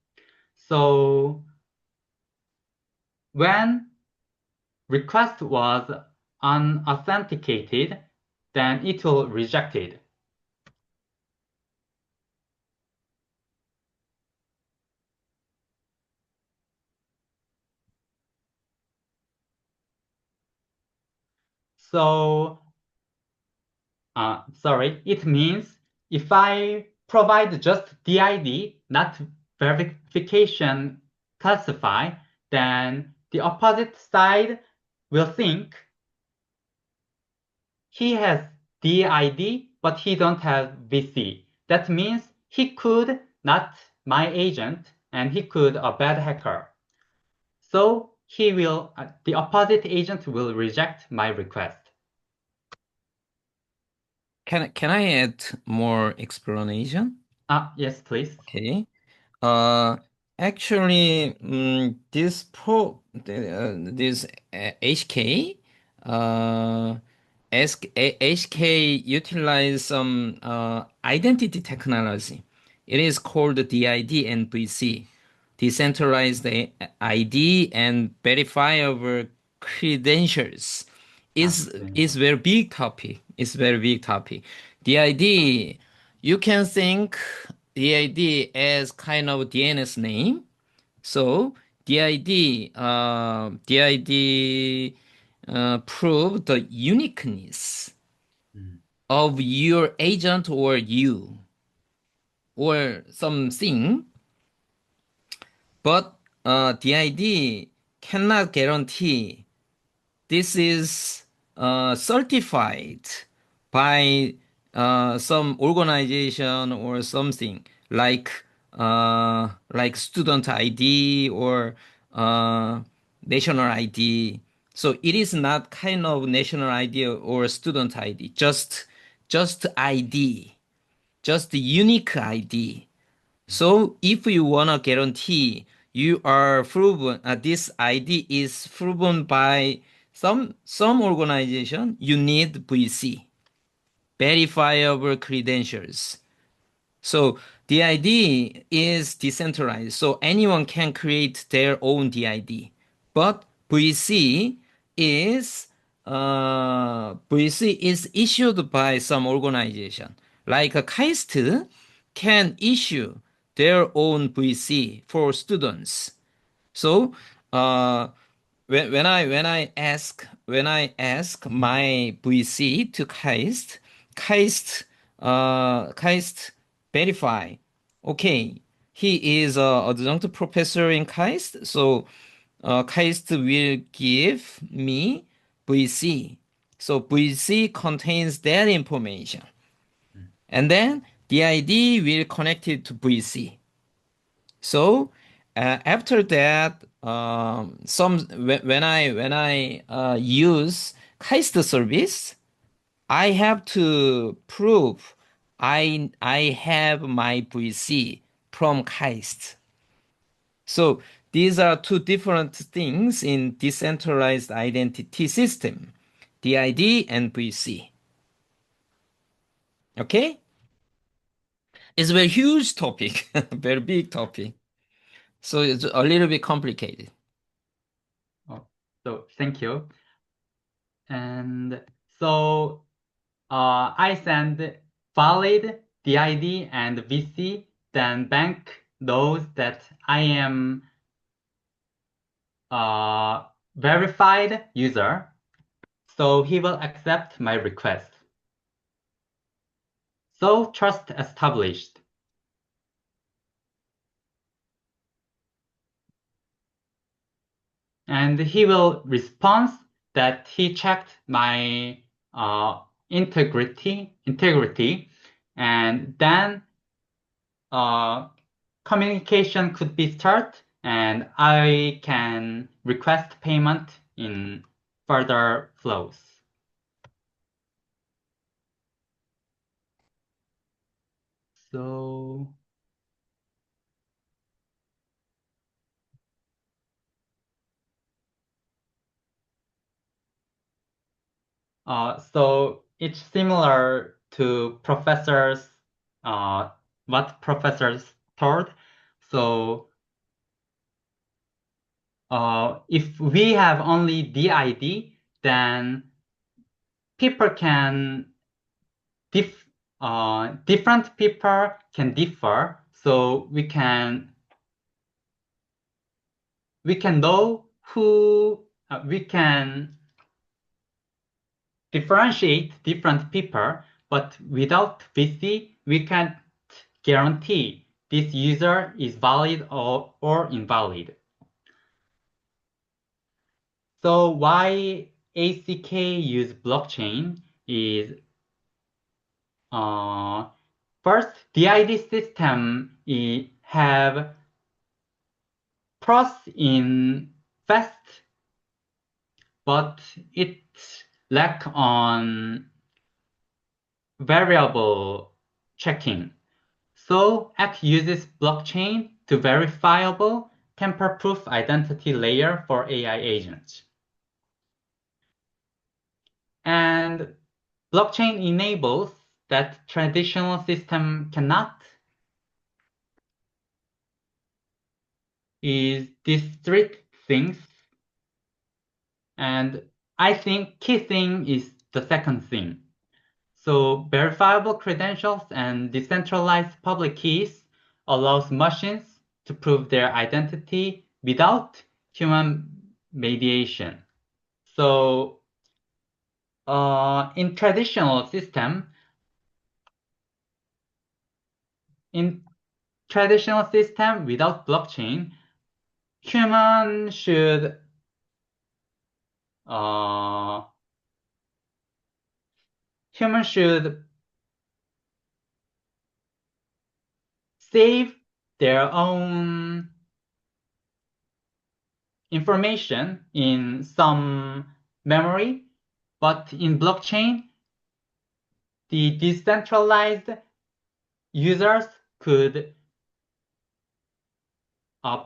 So when request was unauthenticated, then it will reject it. So, sorry, it means if I provide just DID, not verification classify, then the opposite side will think he has DID, but he don't have VC. That means he could not my agent, and he could a bad hacker. So he will, the opposite agent will reject my request. Can I add more explanation? Yes, please. Okay. Uh, Actually, this HK, HK utilize some identity technology. It is called DID and VC, decentralized ID and verifiable credentials. Is very big topic. It's very big topic. DID, you can think DID as kind of DNS name. So DID prove the uniqueness of your agent or you or something, but DID cannot guarantee this is certified by some organization or something like student ID or national ID. So it is not kind of national ID or student ID, just ID, just unique ID. So if you wanna guarantee you are proven, this ID is proven by some organization, you need VC, verifiable credentials. So DID is decentralized, so anyone can create their own DID. But VC is issued by some organization. Like a KAIST can issue their own VC for students. So when I ask my VC to KAIST verify. Okay, he is a adjunct professor in KAIST, so KAIST will give me VC. So VC contains that information, and then the ID will connect it to VC. So after that, when I use KAIST service, I have to prove I have my VC from KAIST. So these are two different things in decentralized identity system, DID and VC. Okay? It's a very huge topic, very big topic. So it's a little bit complicated. So thank you. And so I send valid DID and VC, then bank knows that I am a verified user, so he will accept my request. So trust established. And he will respond that he checked my integrity, and then communication could be started, and I can request payment in further flows. So so it's similar to what professors taught. So if we have only DID, then people can different people can differ. So we can know who we can differentiate different people, but without VC, we can't guarantee this user is valid or invalid. So why ACK use blockchain is first, DID system have pros in fast, but it lack on variable checking. So X uses blockchain to verifiable tamper-proof identity layer for AI agents. And blockchain enables that traditional system cannot is these three things. And I think key thing is the second thing. So verifiable credentials and decentralized public keys allows machines to prove their identity without human mediation. So in traditional system without blockchain, human should save their own information in some memory, but in blockchain, the decentralized users could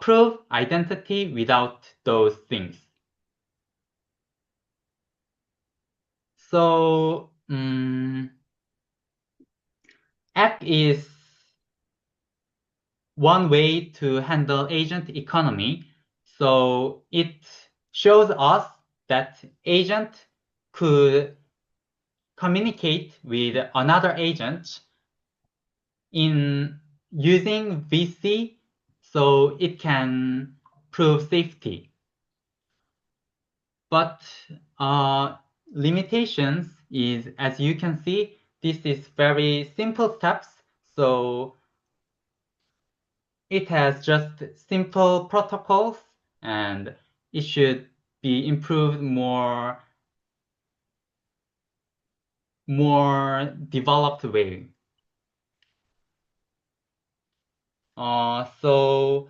prove identity without those things. So app is one way to handle agent economy. So it shows us that agent could communicate with another agent in using VC, so it can prove safety. But limitations is, as you can see, this is very simple steps. So it has just simple protocols, and it should be improved more developed way. So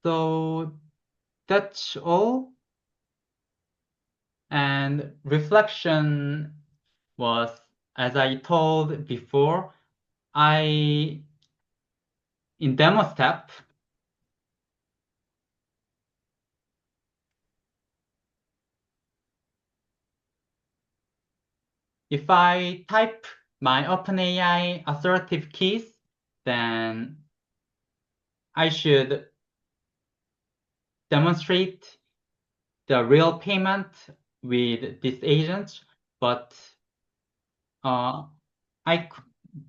so that's all. And reflection was, as I told before, in demo step, if I type my OpenAI authoritative keys, then I should demonstrate the real payment with this agent, but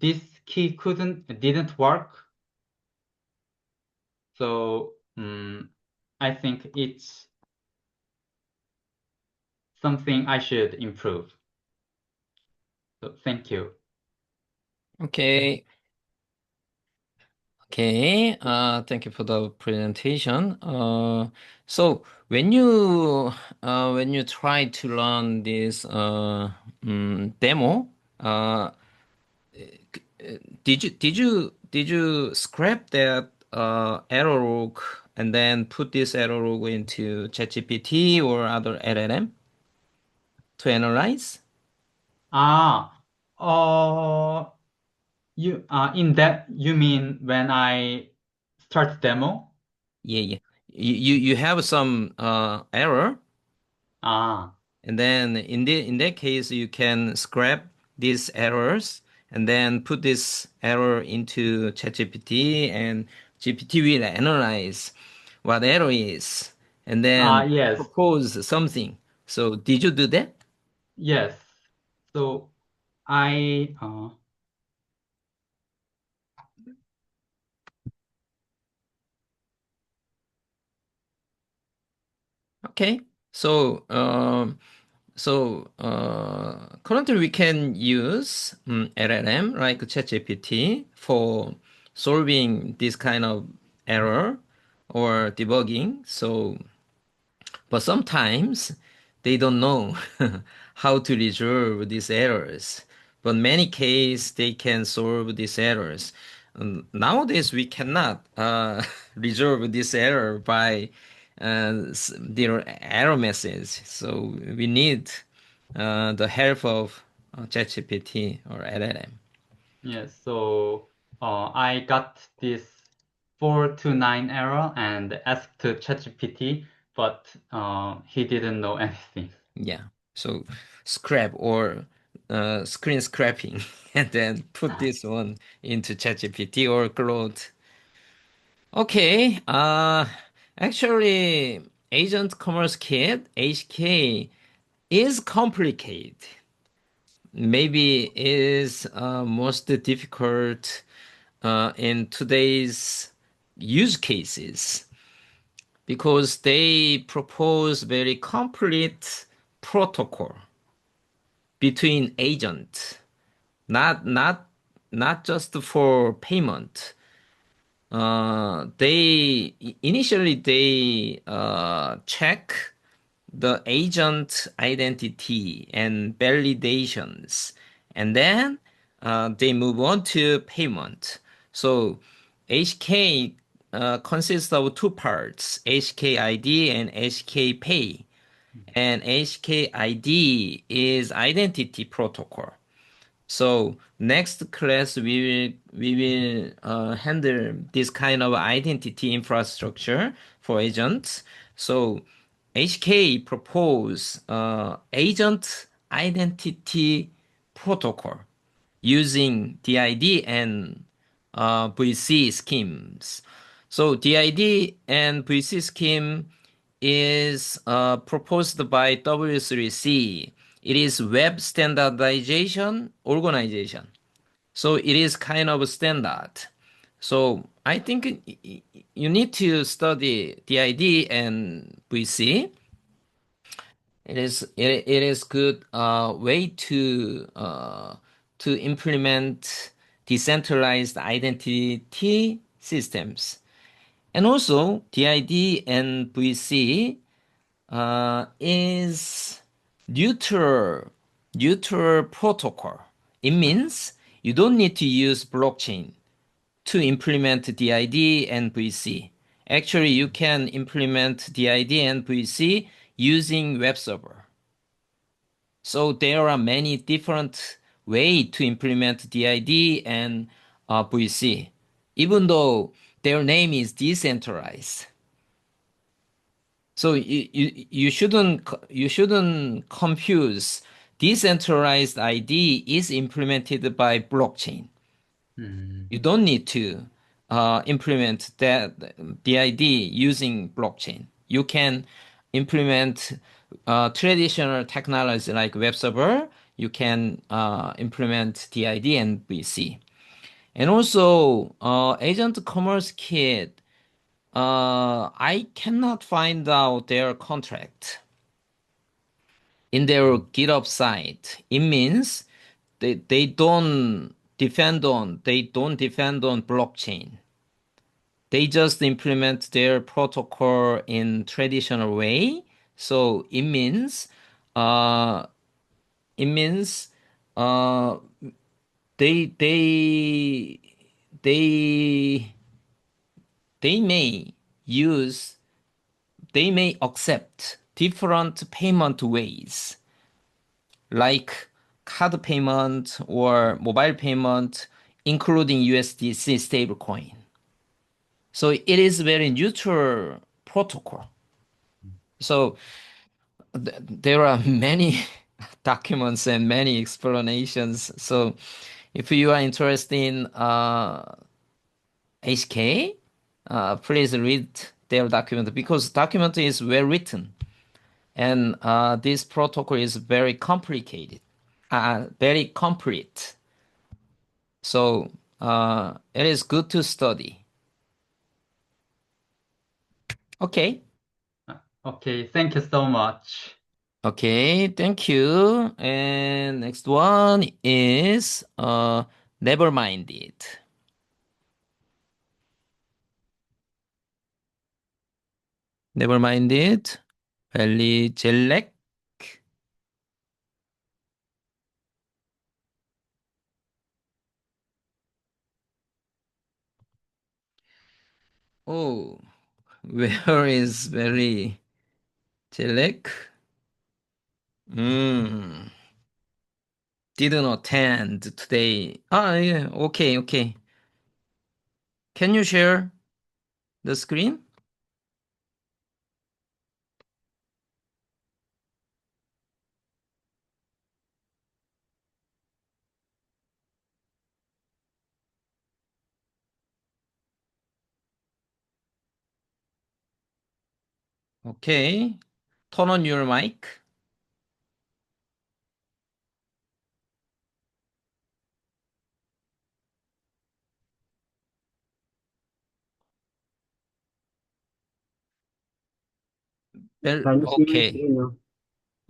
this key didn't work. So I think it's something I should improve. So thank you. Okay. Okay. Thank you for the presentation. So when you try to run this demo, did you scrap that error log and then put this error log into ChatGPT or other LLM to analyze? Ah, uh, in that you mean when I start demo? Yeah, yeah. You have some error, Ah, and then in that case you can scrap these errors and then put this error into ChatGPT, and GPT will analyze what error is and then yes, propose something. So did you do that? yes. So I Okay. So currently we can use LLM like ChatGPT for solving this kind of error or debugging. So, but sometimes they don't know how to resolve these errors. But many cases they can solve these errors. Nowadays we cannot resolve this error by the error message. So we need the help of ChatGPT or LLM. yes. So I got this 429 error and asked to ChatGPT, but he didn't know anything. Yeah. So scrap or screen scraping and then put this one into ChatGPT or Claude. Okay. Actually, Agent Commerce Kit, HK, is complicated. Maybe is most difficult in today's use cases because they propose very complete protocol between agent, not not not just for payment. They initially they check the agent identity and validations, and then they move on to payment. So HK consists of two parts: HKID and HK Pay. And HKID is identity protocol. So next class we will handle this kind of identity infrastructure for agents. So HK propose agent identity protocol using DID and VC schemes. So DID and VC scheme is proposed by W3C. It is Web Standardization Organization. So it is kind of a standard. So I think you need to study DID and VC. It is good way to implement decentralized identity systems. And also DID and VC is neutral neutral protocol. It means you don't need to use blockchain to implement DID and VC. Actually, you can implement DID and VC using web server. So there are many different ways to implement DID and VC, even though their name is decentralized. So you shouldn't confuse decentralized ID is implemented by blockchain. Hmm. You don't need to implement that the ID using blockchain. You can implement traditional technology like web server. You can implement DID and BC. And also, Agent Commerce Kit, I cannot find out their contract in their GitHub site. It means they don't depend on blockchain. They just implement their protocol in traditional way. So uh it means uh they they they they may use they may accept different payment ways like card payment or mobile payment, including USDC stablecoin. So it is very neutral protocol. So there are many documents and many explanations. So if you are interested in HK, please read their document because document is well written and this protocol is very complicated, very complete. So it is good to study. Okay. Okay, thank you so much. Okay, thank you. And next one is never mind it. Never mind it. Valley Jelek. Oh, where is Valley Jelek? Hmm. Didn't attend today. Ah, yeah. Okay, okay. Can you share the screen? Okay. Turn on your mic. Well, Can you see my okay. screen now?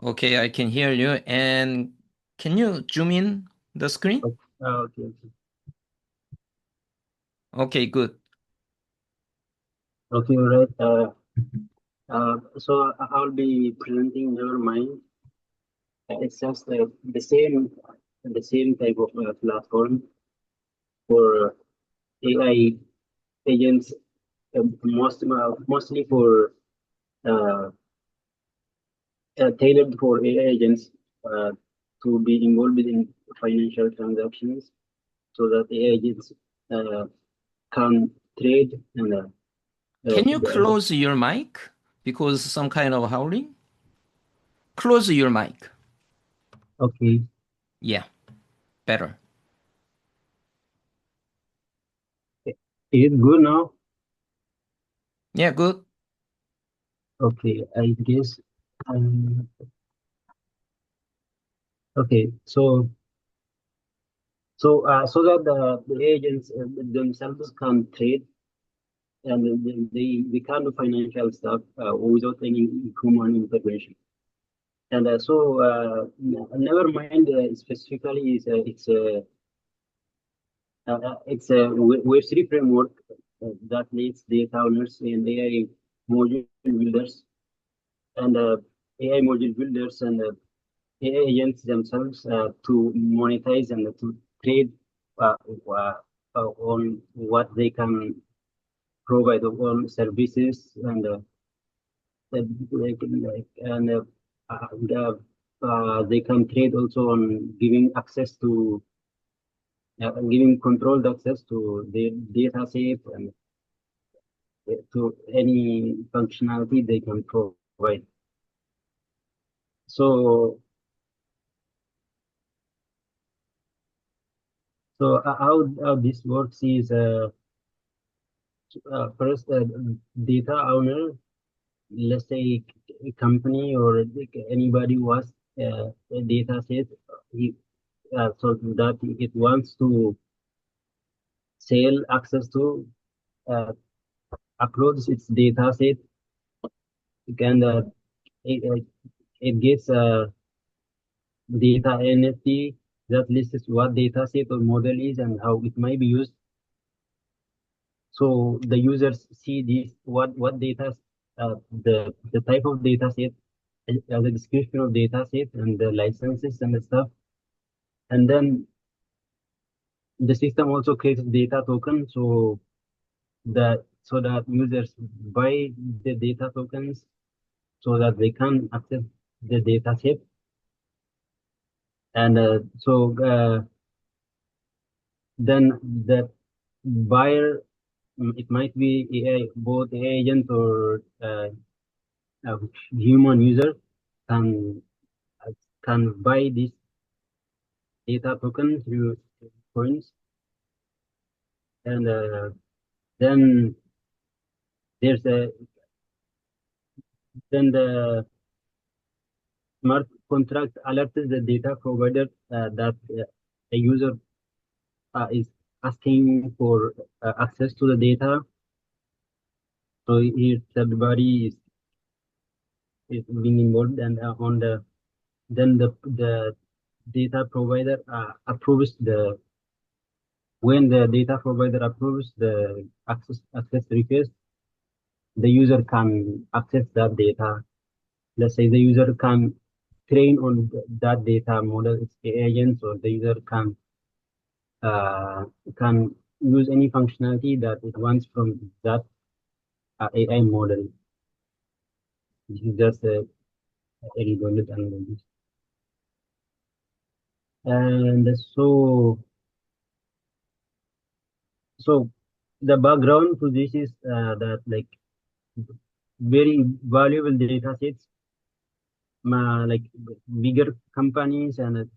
Okay, I can hear you. And can you zoom in the screen? Okay, okay, okay. Okay, good. Okay, all right. So I'll be presenting your mind. It's just the same type of platform for AI agents, mostly for uh, tailored for AI agents uh, to be involved in financial transactions, so that AI agents uh, can trade and Can you the, close your mic? Because some kind of howling? Close your mic. okay. Yeah, better. Is it good now? Yeah, good. Okay, I guess. Um, okay, so that the agents themselves can trade and they can do financial stuff without any human intervention. And never mind specifically is it's a Web3 framework that lets data owners and AI module builders and AI module builders and AI agents themselves to monetize and to trade uh, uh, on what they can provide on services and they can trade also on giving access to giving controlled access to the data set and to any functionality they can provide. So how this works is first data owner, let's say a company or like anybody who has a data set, he, so that it wants to sell access to uh, uploads its data set, and it, it gets data NFT, that lists what data set or model is and how it might be used. So the users see this what data, the type of data set, the description of data set and the licenses and the stuff. And then the system also creates data token, so that users buy the data tokens so that they can access the data set. And then the buyer, it might be AI, both AI agent or a human user can can buy this data token through coins. And then there's a then the smart contract alerts the data provider that a user is asking for access to the data. So here everybody is being involved, and on the data provider approves the when the data provider approves the access request, the user can access that data. Let's say the user can train on that data model, its agents, or the user uh, can use any functionality that it wants from that AI model. This is just a redundant analysis. And so the background to this is that like very valuable data sets, like bigger companies and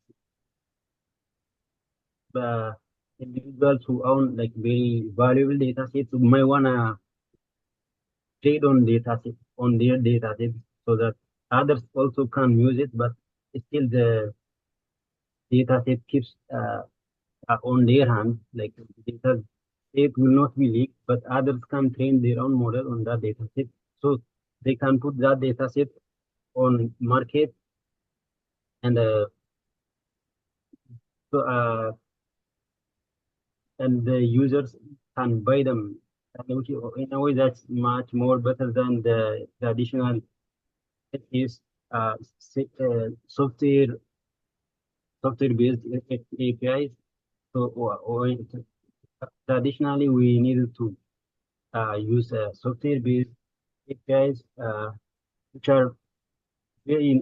uh, individuals who own like very valuable data sets might wanna trade on data set on their data set so that others also can use it, but still the data set keeps on their hands. Like data set will not be leaked, but others can train their own model on that data set. So they can put that data set on market and so and the users can buy them. And in a way, that's much more better than the traditional is software-based APIs. So traditionally, we needed to use software-based APIs, which are very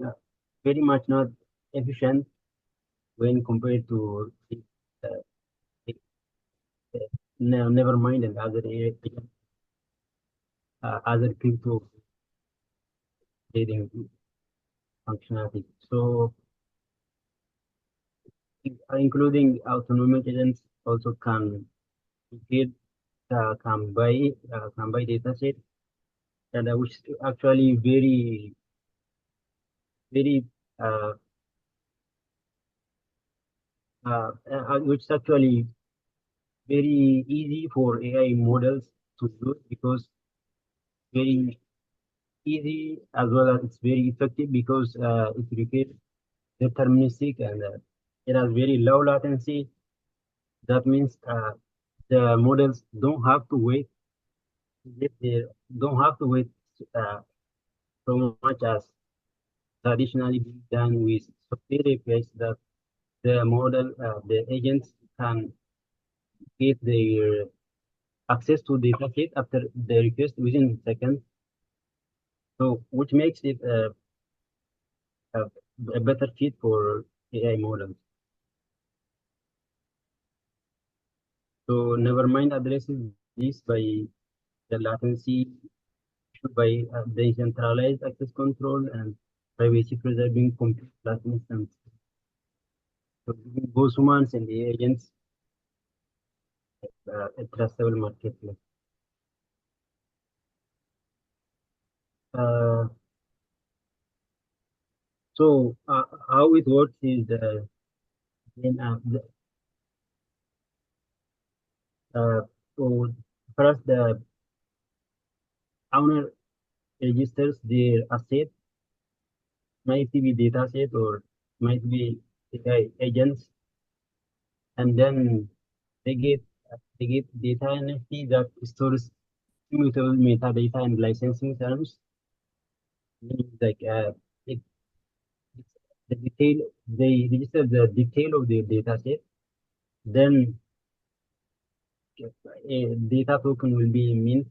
very much not efficient when compared to uh, never mind and other crypto trading functionality. So including autonomous agents also get can buy data set, and which is actually very uh, which is actually very easy for AI models to use because very easy as well as it's very effective because it requires deterministic and it has very low latency. That means the models don't have to wait. They don't have to wait uh, so much as traditionally being done with software APIs that the model, the agents can get their access to data set after the request within seconds. So, which makes it a, a better fit for AI models. So, Nevermind addresses this by the latency issue by decentralized access control and privacy preserving compute latency and so giving both humans and the agents a trustable marketplace. Uh, so how it works is in uh, so first the owner registers their asset, might be data set or might be AI agents. and then they get data NFT that stores immutable metadata and licensing terms. Means like it, it's the detail, they register the detail of the data set. Then a data token will be mint,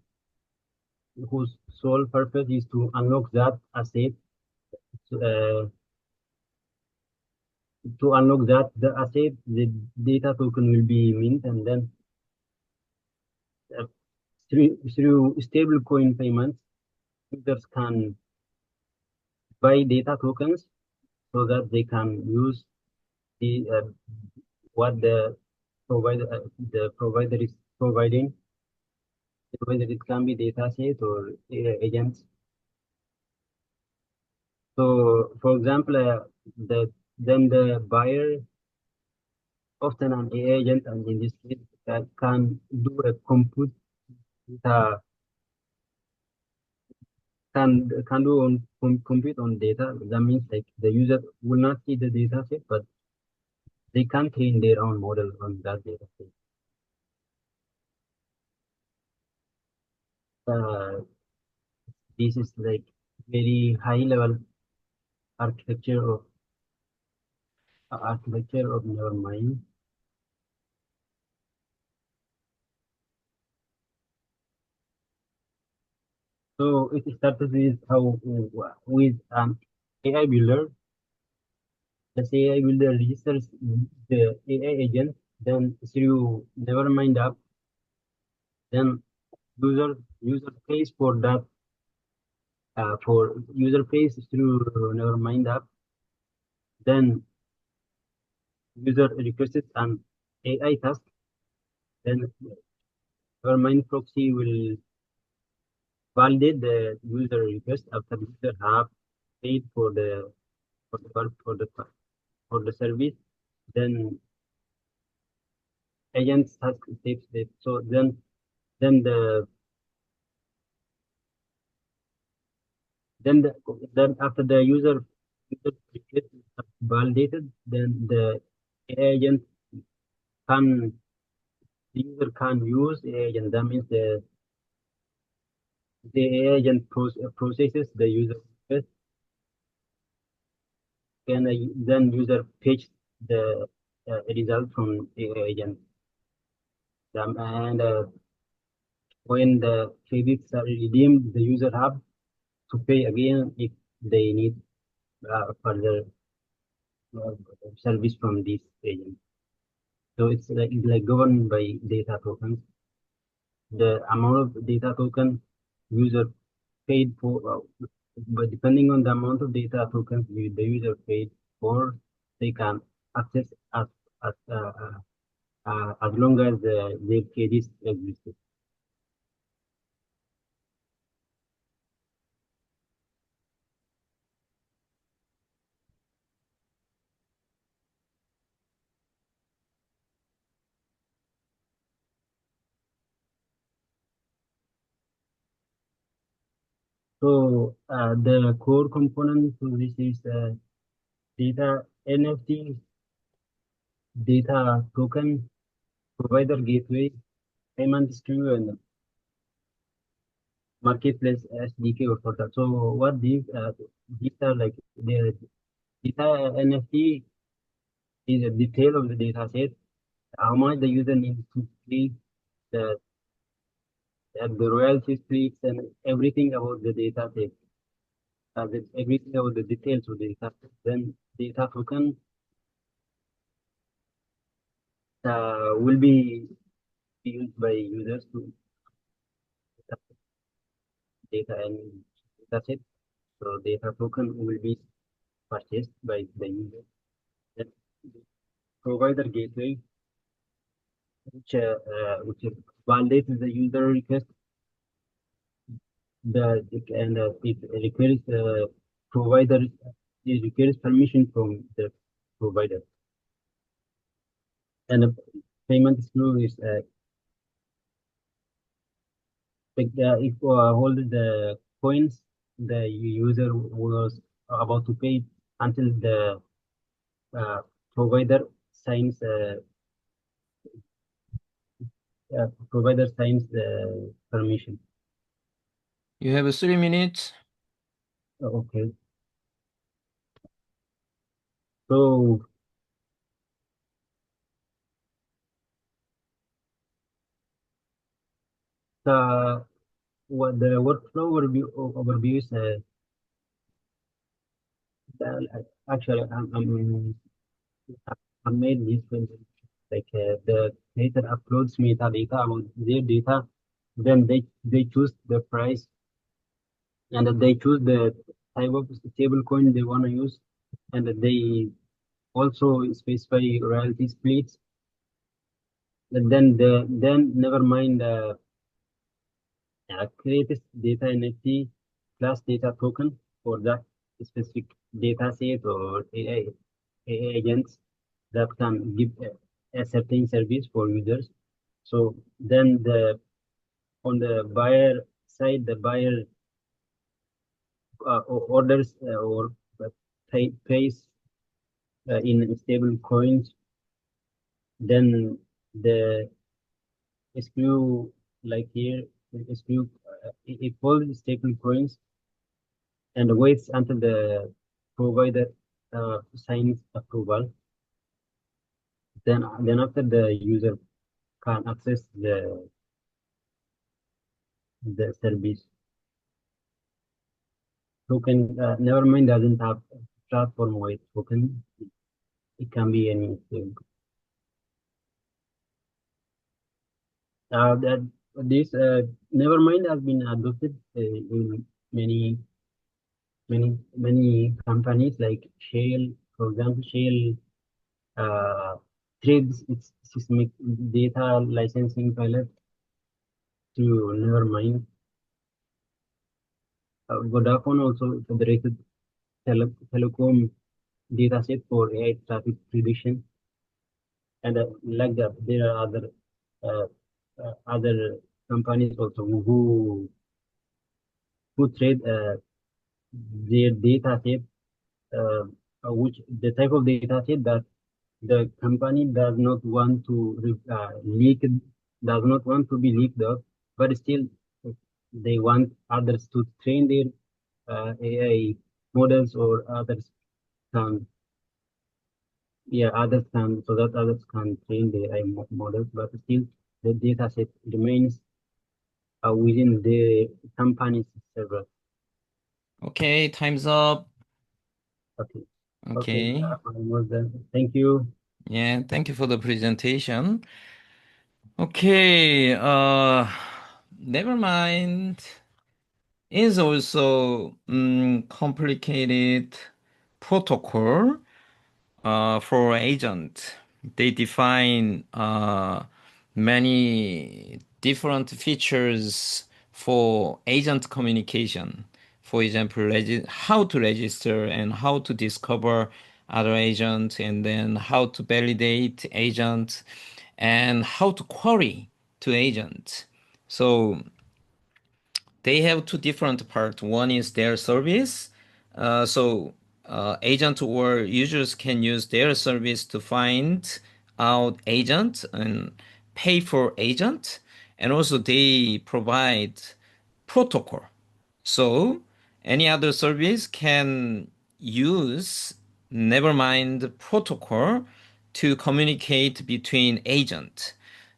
whose sole purpose is to unlock that asset. Uh, to unlock the asset, the data token will be mint, and then uh, through stablecoin payments, users can buy data tokens so that they can use the what the provider is providing, whether it can be data set or agents. So, for example, the buyer, often an AI agent, and in this case, can do a compute, uh, can do compute on data. That means like the user will not see the data set, but they can train their own model on that data set. Uh, this is like very high level architecture of never mind. So it started with how with AI builder. The AI builder registers the AI agent, then through Nevermind app, then user pays for that for user pays through Nevermind app, then user requests an AI task, then Nevermind proxy will validate the user request after user have paid for the for the service, then agents task takes it. So then the then after the user request is validated, then the AI agent can the user can use AI agent. That means the AI agent processes the user request, and then user fetch the result from AI agent. And when the credits are redeemed, the user have to pay again if they need further uh, service from this agent. So it's like governed by data tokens. The amount of data token user paid for, but depending on the amount of data tokens the user paid for, they can access as as long as their credits exist. So the core component to this is data NFT, data token, provider gateway, payment queue, and marketplace SDK or portal. So what these are like the data NFT is a detail of the data set, how much the user needs to click, the the royalty splits, and everything about the data set, everything about the details of the data set. Then data token will be used by users to data and data set. So data token will be purchased by the user. Then provider gateway, which validates the user request, and it requires provider it requires permission from the provider. And the payment through is like if hold the coins the user was about to pay until the uh, provider signs provider signs permission. You have 3 minutes. Okay. So what the workflow overview is actually I made this one, like the creator uploads metadata about their data, then they choose the price and they choose the type of stable coin they want to use, and they also specify royalty splits. And then never mind create this data NFT plus data token for that specific data set or AI agents that can give a certain service for users. So then on the buyer side, the buyer orders or pays in stable coins. Then the SKU, like here, SKU, it follows stable coins and waits until the provider signs approval. Then after the user can access the service. Token, nevermind doesn't have platform wide token. It can be anything. That this nevermind has been adopted in many companies like Shell, for example. Shell trades its systemic data licensing pilot to Nevermind. Vodafone also federated telecom dataset for AI traffic prediction, and like that, there are uh, other companies also who trade their dataset, uh, which the type of dataset that the company does not want to leak, does not want to be leaked out, but still they want others to train their AI models, or others can, yeah, others can, so that others can train the AI models, but still the data set remains within the company's server. Okay, time's up. Okay. Okay. Okay. Almost done. Thank you. Yeah, thank you for the presentation. Okay, never mind. Is also complicated protocol for agent. They define many different features for agent communication. For example, how to register and how to discover other agents, and then how to validate agent, and how to query to agent. So they have two different parts. One is their service. Agent or users can use their service to find out agent and pay for agent. And also they provide protocol. So any other service can use Nevermind protocol to communicate between agent.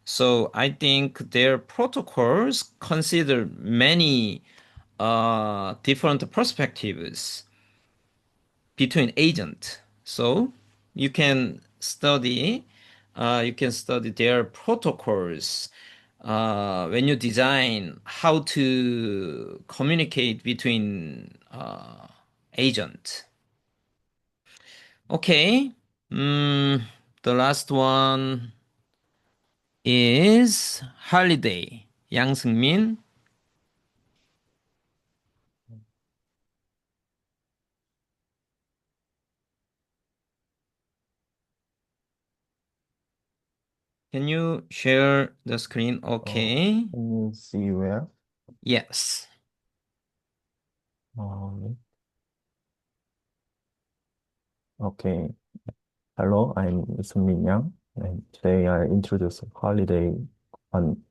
So I think their protocols consider many different perspectives between agent. So you can study their protocols when you design how to communicate between agent. Okay. The last one is holiday. Yang Seung-min. Can you share the screen? Okay. Can you see where? Yes. Um, okay. Hello, I'm Sung Min Yang, and today I introduce holiday an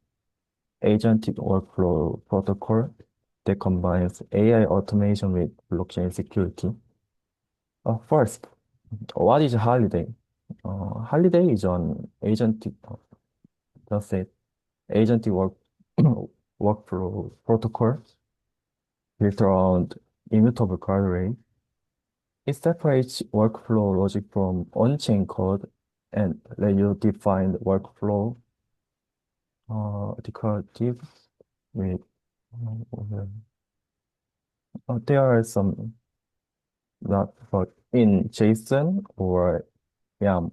agentic workflow protocol that combines AI automation with blockchain security. First, what is Holiday? Holiday is an agentic, just say, agentic workflow protocol built around immutable guardrail. It separates workflow logic from on-chain code and let you define the workflow declarative with there are some that but in JSON or YAML.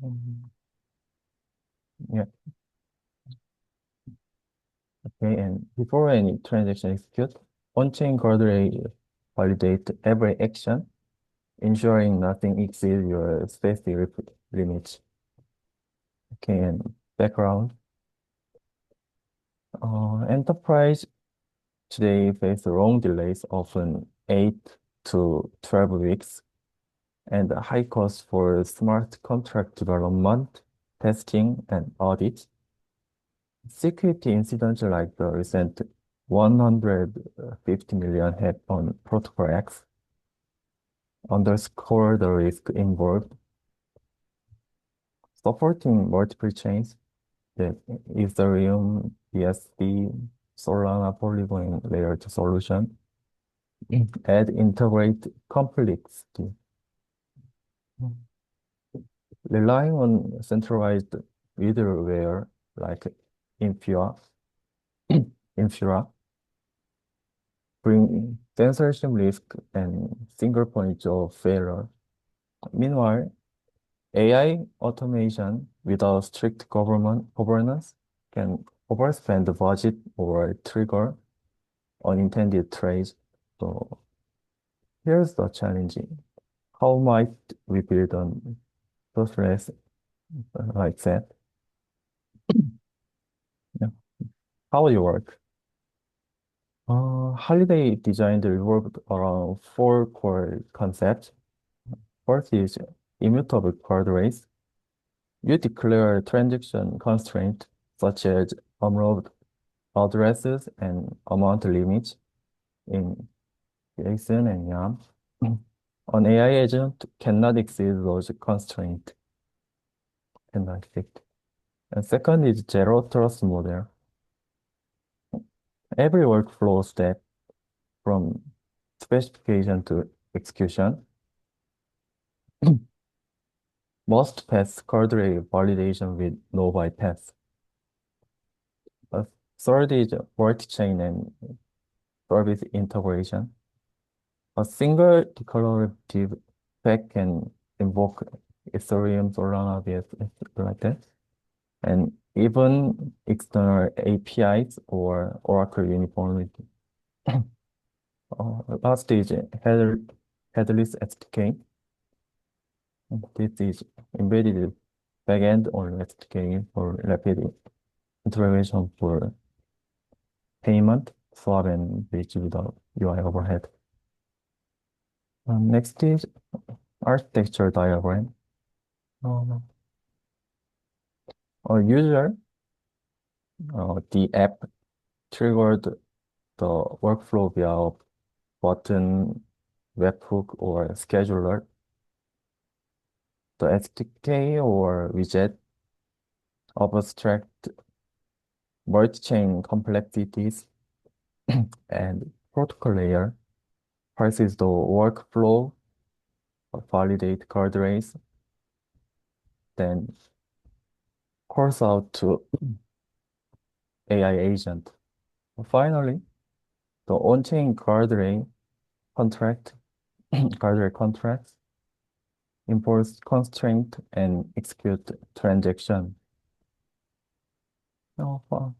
Mm, yeah. Okay, and before any transaction execute, on-chain guardrail validate every action, ensuring nothing exceeds your safety limits. Okay, and background. Enterprise today face long delays, often 8 to 12 weeks, and a high cost for smart contract development, testing, and audit. Security incidents like the recent 150 million hack on Protocol X underscore the risk involved. Supporting multiple chains, the Ethereum, BSD, Solana, Polygon layer 2 solution, add integrate complexity. Relying on centralized middleware like Infura, Infura bring censorship risk and single point of failure. Meanwhile, AI automation without strict governance can overspend the budget or trigger unintended trades. So here's the challenge. How might we build on trustless like that? Yeah. How will you work? Holiday design revolved around four core concepts. First is immutable guardrails. You declare transaction constraint such as unlocked addresses and amount limits in JSON and YAML. An AI agent cannot exceed those constraints. Cannot exceed. And second is zero trust model. Every workflow step from specification to execution must pass guardrail validation with no bypass. A third is multi-chain and service integration. A single declarative spec can invoke Ethereum, Solana, BSD, like that. And even external APIs or Oracle uniformity. Last is headless SDK. This is embedded backend or SDK for rapid integration for payment, swap, and bridge without UI overhead. Next is architecture diagram. A user, the app triggered the workflow via button, webhook, or scheduler. The SDK or widget abstract multi-chain complexities and protocol layer parses the workflow, validate guardrails, then calls out to AI agent. Finally, the on-chain guardrail contracts impose constraint and execute transaction. Also,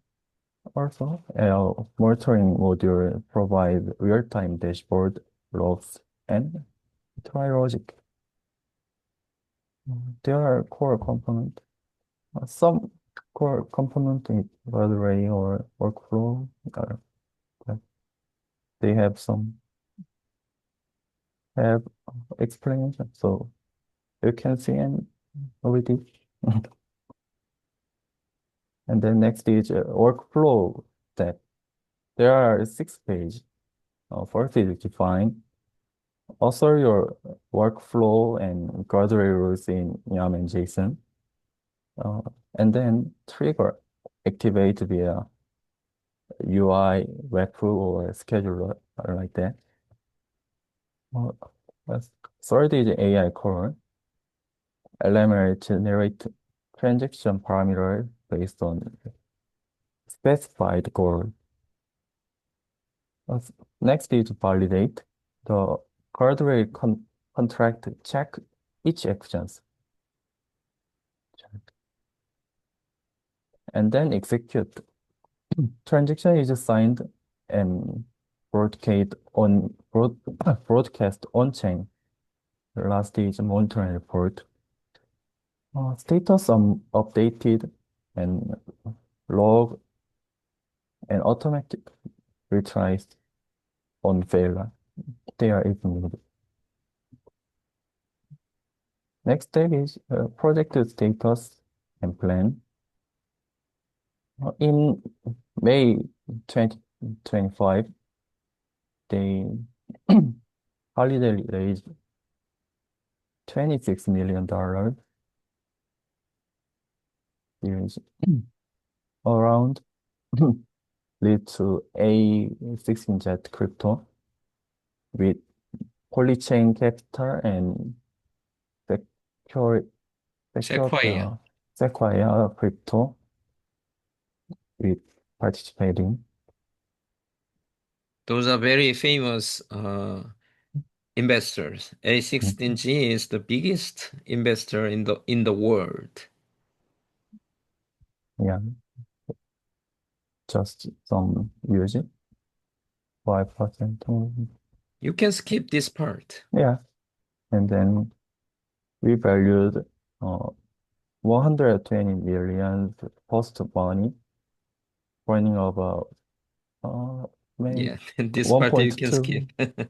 a monitoring module provides real-time dashboard, logs, and try logic. There are core components. Some core component in guardrail or workflow, they have some have explanation, so you can see and already. And then next is workflow step. There are 6 pages. First is define. Author your workflow and guardrail rules in YAML and JSON. And then trigger activate via UI, webhook, or scheduler like that. Third is AI call. LML generate transaction parameter based on specified goal. Next is validate. The guardrail contract check each actions. And then execute. Transaction is signed and broadcast on chain. The last is monitoring report. Status updated and log and automatic retries on failure. They are if needed. Next step is project status and plan. In May 2025, they Holiday raised $26 million. Is around lead to A16 jet crypto with polychain capital and Sequoia crypto with participating. Those are very famous investors. A16G is the biggest investor in the world. Yeah. Just some music. 5%. You can skip this part. Yeah. And then we valued 120 million post money, running about Yeah, this part you can 1.2. skip.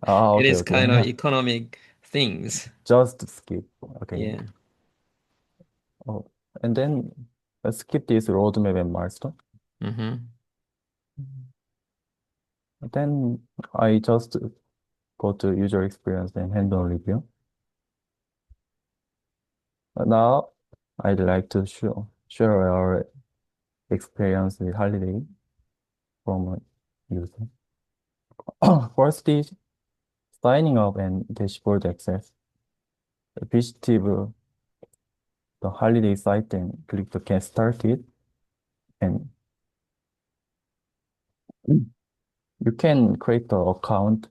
Ah, It okay, is okay. kind of economic things. Just skip. Okay. Yeah. Oh, and then let's skip this roadmap and milestone. Then I just go to user experience and hands-on review. Now I'd like to share our experience with Holiday from a user. First is signing up and dashboard access. Visit the Holiday site and click the Get Started, and you can create the account,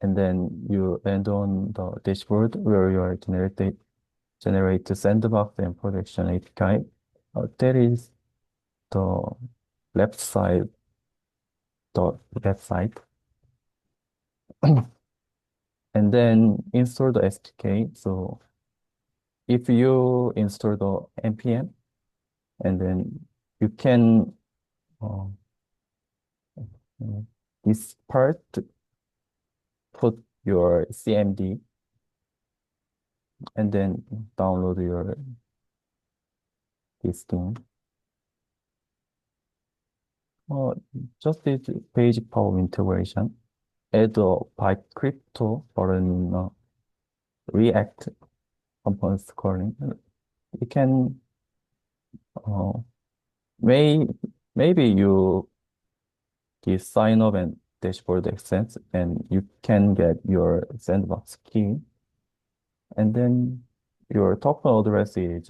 and then you land on the dashboard where you are generate the sandbox and production API. That is the left side, the website. And then install the SDK. So if you install the npm, and then you can this part put your CMD and then download this thing. Just this page power integration. Add a pipe crypto button React components calling. You can maybe you give sign up and dashboard access, and you can get your sandbox key, and then your token address is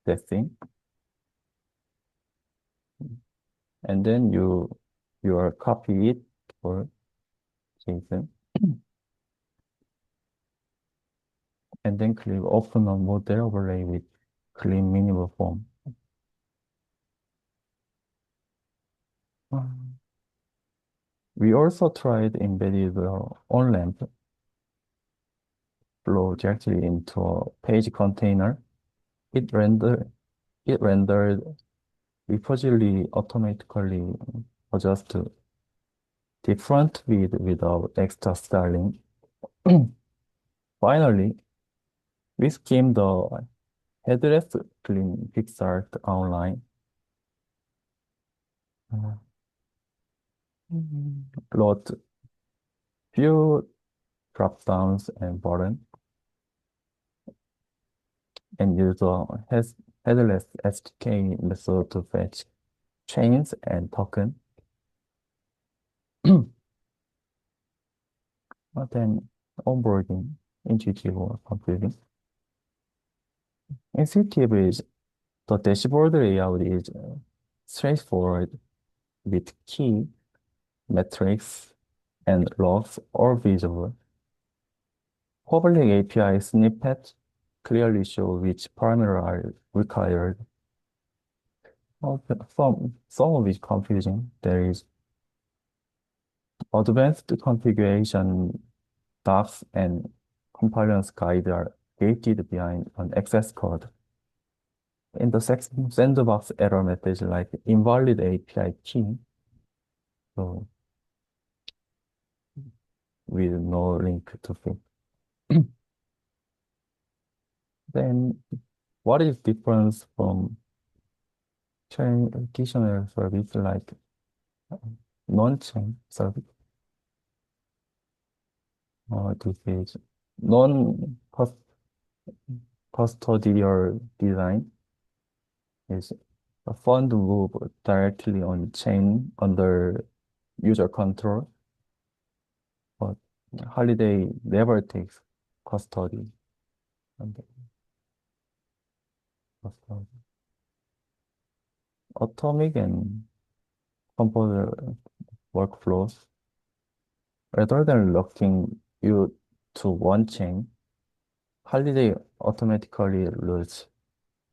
that thing, and then you copy it for JSON, and then click open a model overlay with clean minimal form. We also tried embedded on-ramp flow directly into a page container. It rendered repeatedly automatically adjust the front width without extra styling. Finally, we skimmed the headrest clean PixArt online. Load few drop downs and buttons, and use a headless SDK method to fetch chains and token. Then onboarding, intuitive or confusing. Intuitive is the dashboard layout is straightforward with key, metrics, and logs all visible. Public API snippets clearly show which parameters are required. Some of it confusing. There is advanced configuration docs and compliance guide are gated behind an access code. In the sandbox error message like invalid API key, so with no link to field. Then what is difference from traditional service like non-chain service? This is non-custodial design is a fund move directly on chain under user control, but Holiday never takes custody. Atomic and composer workflows, rather than locking you to one chain, Holiday automatically loads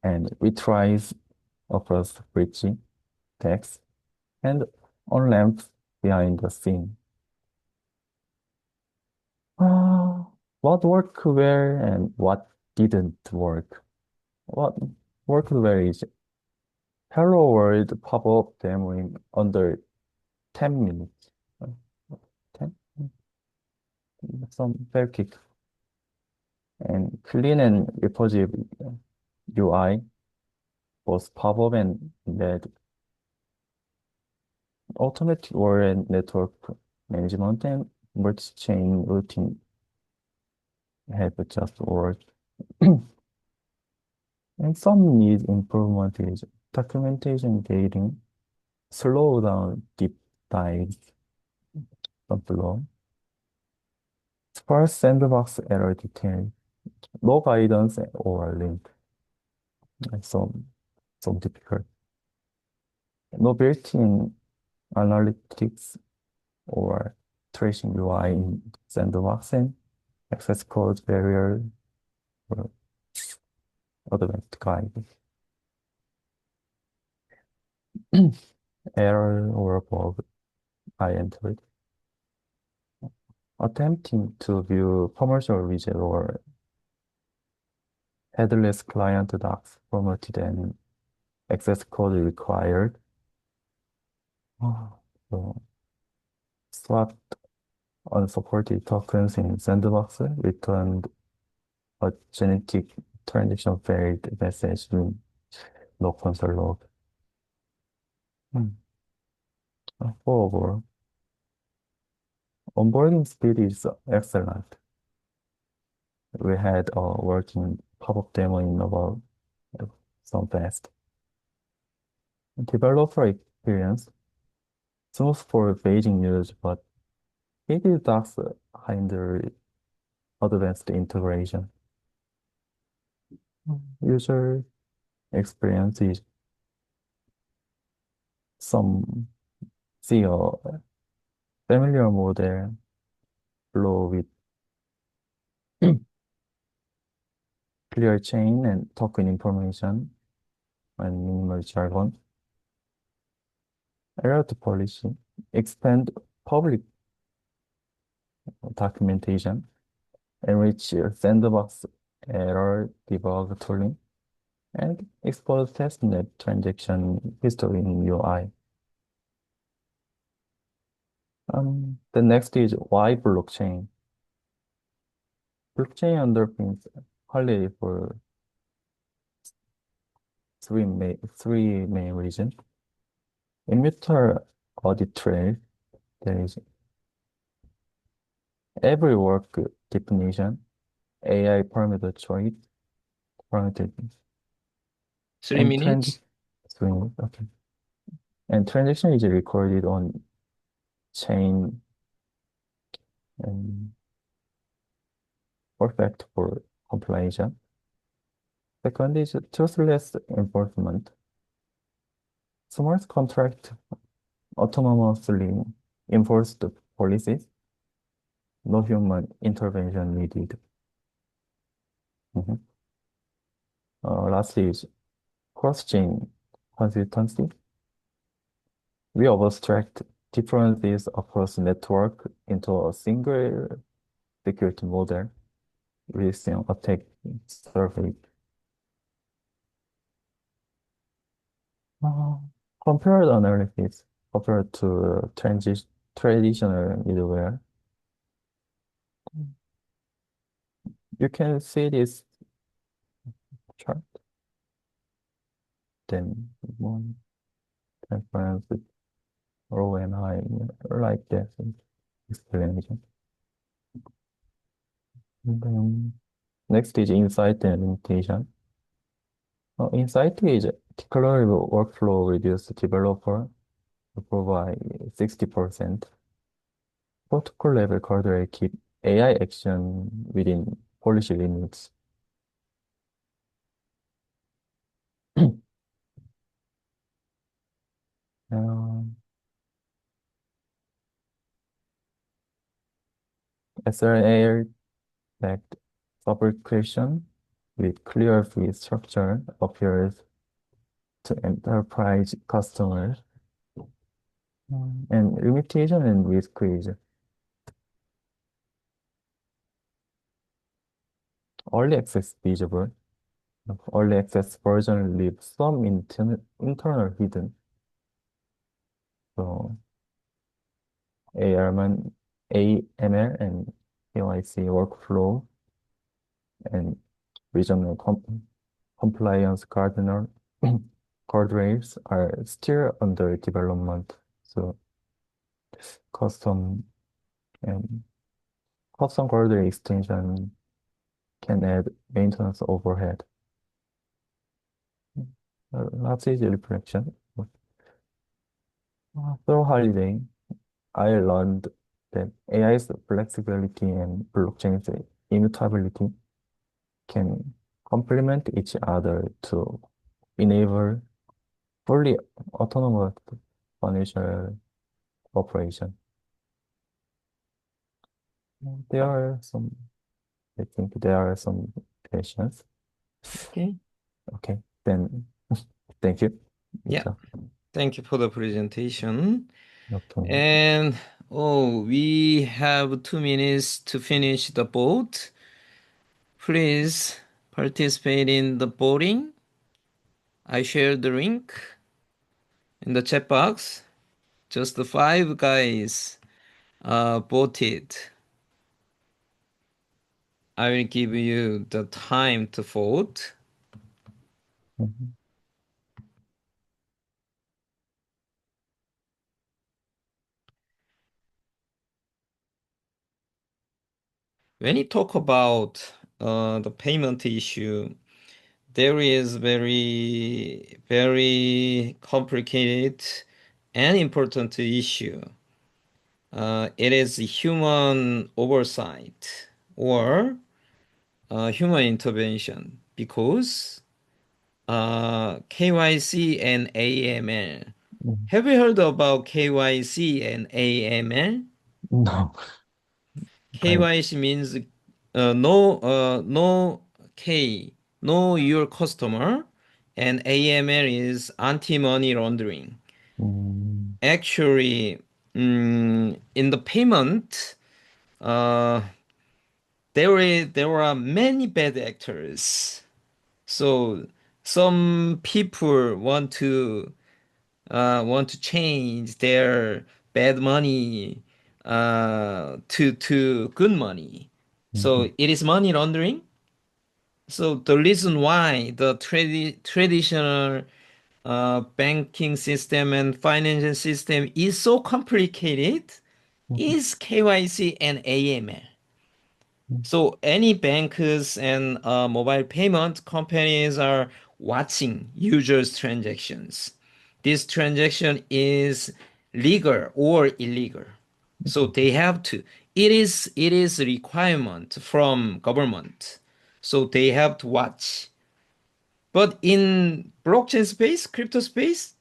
and retries across bridge, text, and on lamps behind the scene. What worked where and what didn't work? What worked where is Hello World pop-up demo in under 10 minutes. 10? Some fair kick. And clean and responsive UI, both pop-up and embed. Automatic word and network management and multi-chain routing have just worked. And some need improvement is documentation gating, slow down deep dives, below. Sparse sandbox error detail, no guidance or link. And some difficult. No built-in analytics or tracing UI in sandbox and access code barrier or advanced guide. Error or bug I entered. Attempting to view commercial widget or headless client docs formatted and access code required. So swapped unsupported tokens in sandbox, returned a genetic transaction failed message with no console log. Overall, onboarding speed is excellent. We had a working pop-up demo in about some fast. Developer experience, smooth for Beijing users, but it does hinder advanced integration. User experience is some see a familiar model flow with clear chain and token information and minimal jargon. Alert policy, expand public documentation, enrich sandbox error debug tooling, and expose testnet transaction history in UI. The next is why blockchain. Blockchain underpins Holiday for three main reasons. Immutable audit trail, there is every work definition, AI parameter choice, parameter, 3 and trans minutes? swing. Okay. And transaction is recorded on chain and perfect for compilation. Second is trustless enforcement. Smart contract autonomously enforce the policies, no human intervention needed. Mhm. Lastly is cross-chain consistency. We abstract differences across network into a single security model, reducing attack surface. Uh, Compared analysis compared to traditional middleware, you can see this chart. Then one transparency with row and high like that explanation. And then next is insight and limitation. Insight is declarable workflow reduce developer to provide 60%. Protocol level guardrail keep AI action within policy limits. Um, SRA backed fabrication with clear fee structure appears to enterprise customers. And limitation and risk is early access visible. Early access version leaves some internal hidden. So ARMN, AML and KYC workflow and regional compliance guardrails are still under development. So custom and custom guardrail extension can add maintenance overhead. That's easy reflection. Through holiday, I learned that AI's flexibility and blockchain's immutability can complement each other to enable fully autonomous financial operation. There are some, I think there are some questions. Okay. Okay, then thank you. Yeah. Thank you for the presentation. Okay. And we have 2 minutes to finish the vote. Please participate in the voting. I shared the link in the chat box. Just the 5 guys voted. I will give you the time to vote. Mhm. When you talk about the payment issue, there is very, very complicated and important issue. It is human oversight or human intervention because KYC and AML. Mhm. Have you heard about KYC and AML? No, I, KYC means no K, know your customer, and AML is anti-money laundering. mm, Actually, in the payment, uh, there are many bad actors. So some people want to change their bad money to good money. So it is money laundering. So the reason why the traditional banking system and financial system is so complicated is KYC and AML. So any bankers and mobile payment companies are watching users' transactions. This transaction is legal or illegal. So they have to. It is a requirement from government. So they have to watch. But in blockchain space, crypto space,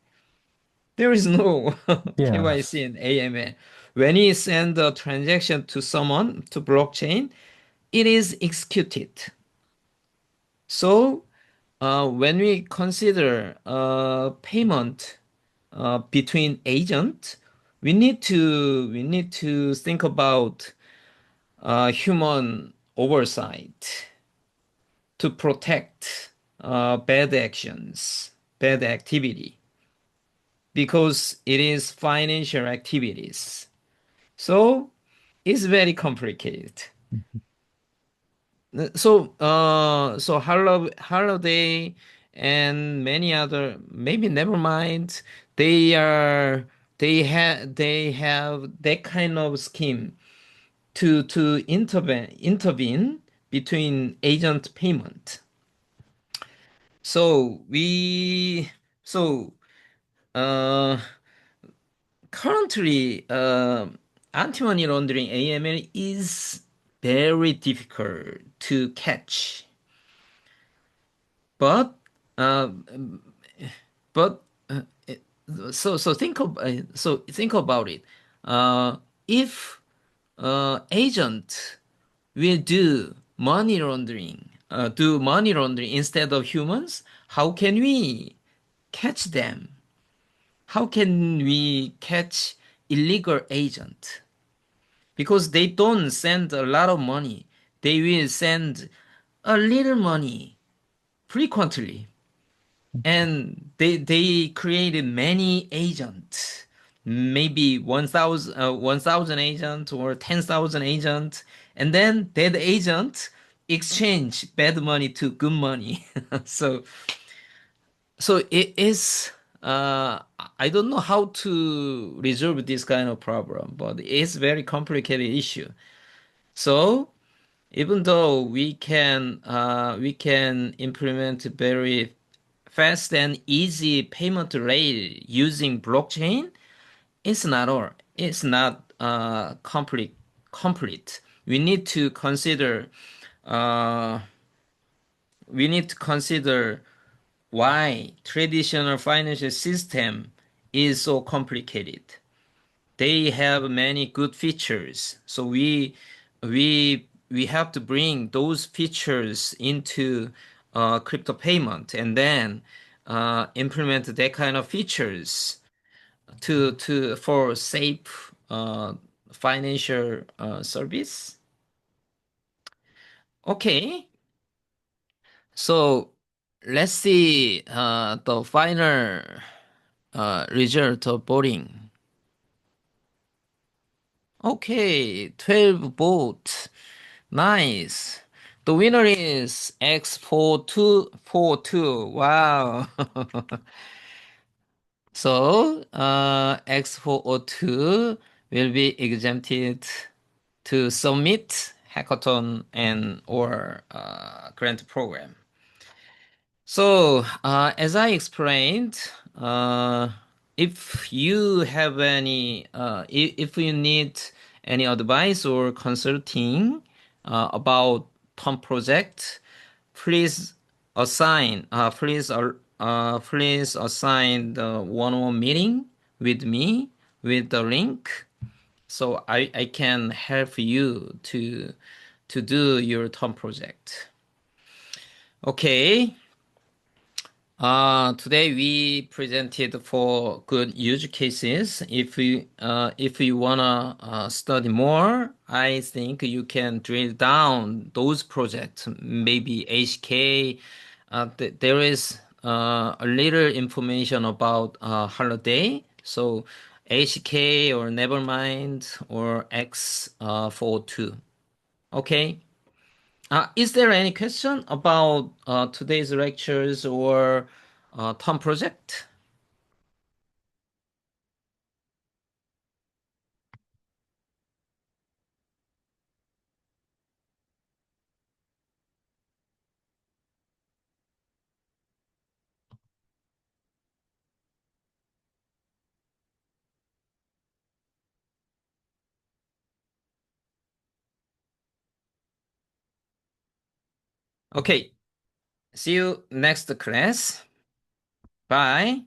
there is no Yeah. KYC and AML. When you send a transaction to someone to blockchain, it is executed. So when we consider payment between agent, we need to think about human oversight to protect bad actions, bad activity, because it is financial activities. So it's very complicated. So Holiday and many other, maybe never mind. They are they have that kind of scheme to intervene between agent payment. So we so uh currently anti-money laundering AML is very difficult to catch. But uh, but think about it. Uh, if agent will do money laundering instead of humans, how can we catch them? How can we catch illegal agent? Because they don't send a lot of money. They will send a little money frequently. And they created many agents, maybe 1,000 agents or 10,000 agents, and then that agent exchange bad money to good money. So it is I don't know how to resolve this kind of problem, but it's very complicated issue. So even though we can implement very fast and easy payment rail using blockchain, it's not complete. Uh, we need to consider why traditional financial system is so complicated. They have many good features, so we have to bring those features into crypto payment, and then implement that kind of features to for safe financial service. Okay, so let's see the final result of voting. Okay, 12 votes. Nice. The winner is X4242. Wow. So, X402 will be exempted to submit hackathon and or grant program. So, as I explained, if you have any, if you need any advice or consulting about Tom project, please please assign the one-on-one meeting with me with the link, so I can help you to do your Tom project. Okay. Today we presented for good use cases. If you wanna study more, I think you can drill down those projects. Maybe HK. There is a little information about Holiday. So HK or nevermind or X for 2. Okay. Is there any question about today's lectures or term project? Okay. See you next class. Bye.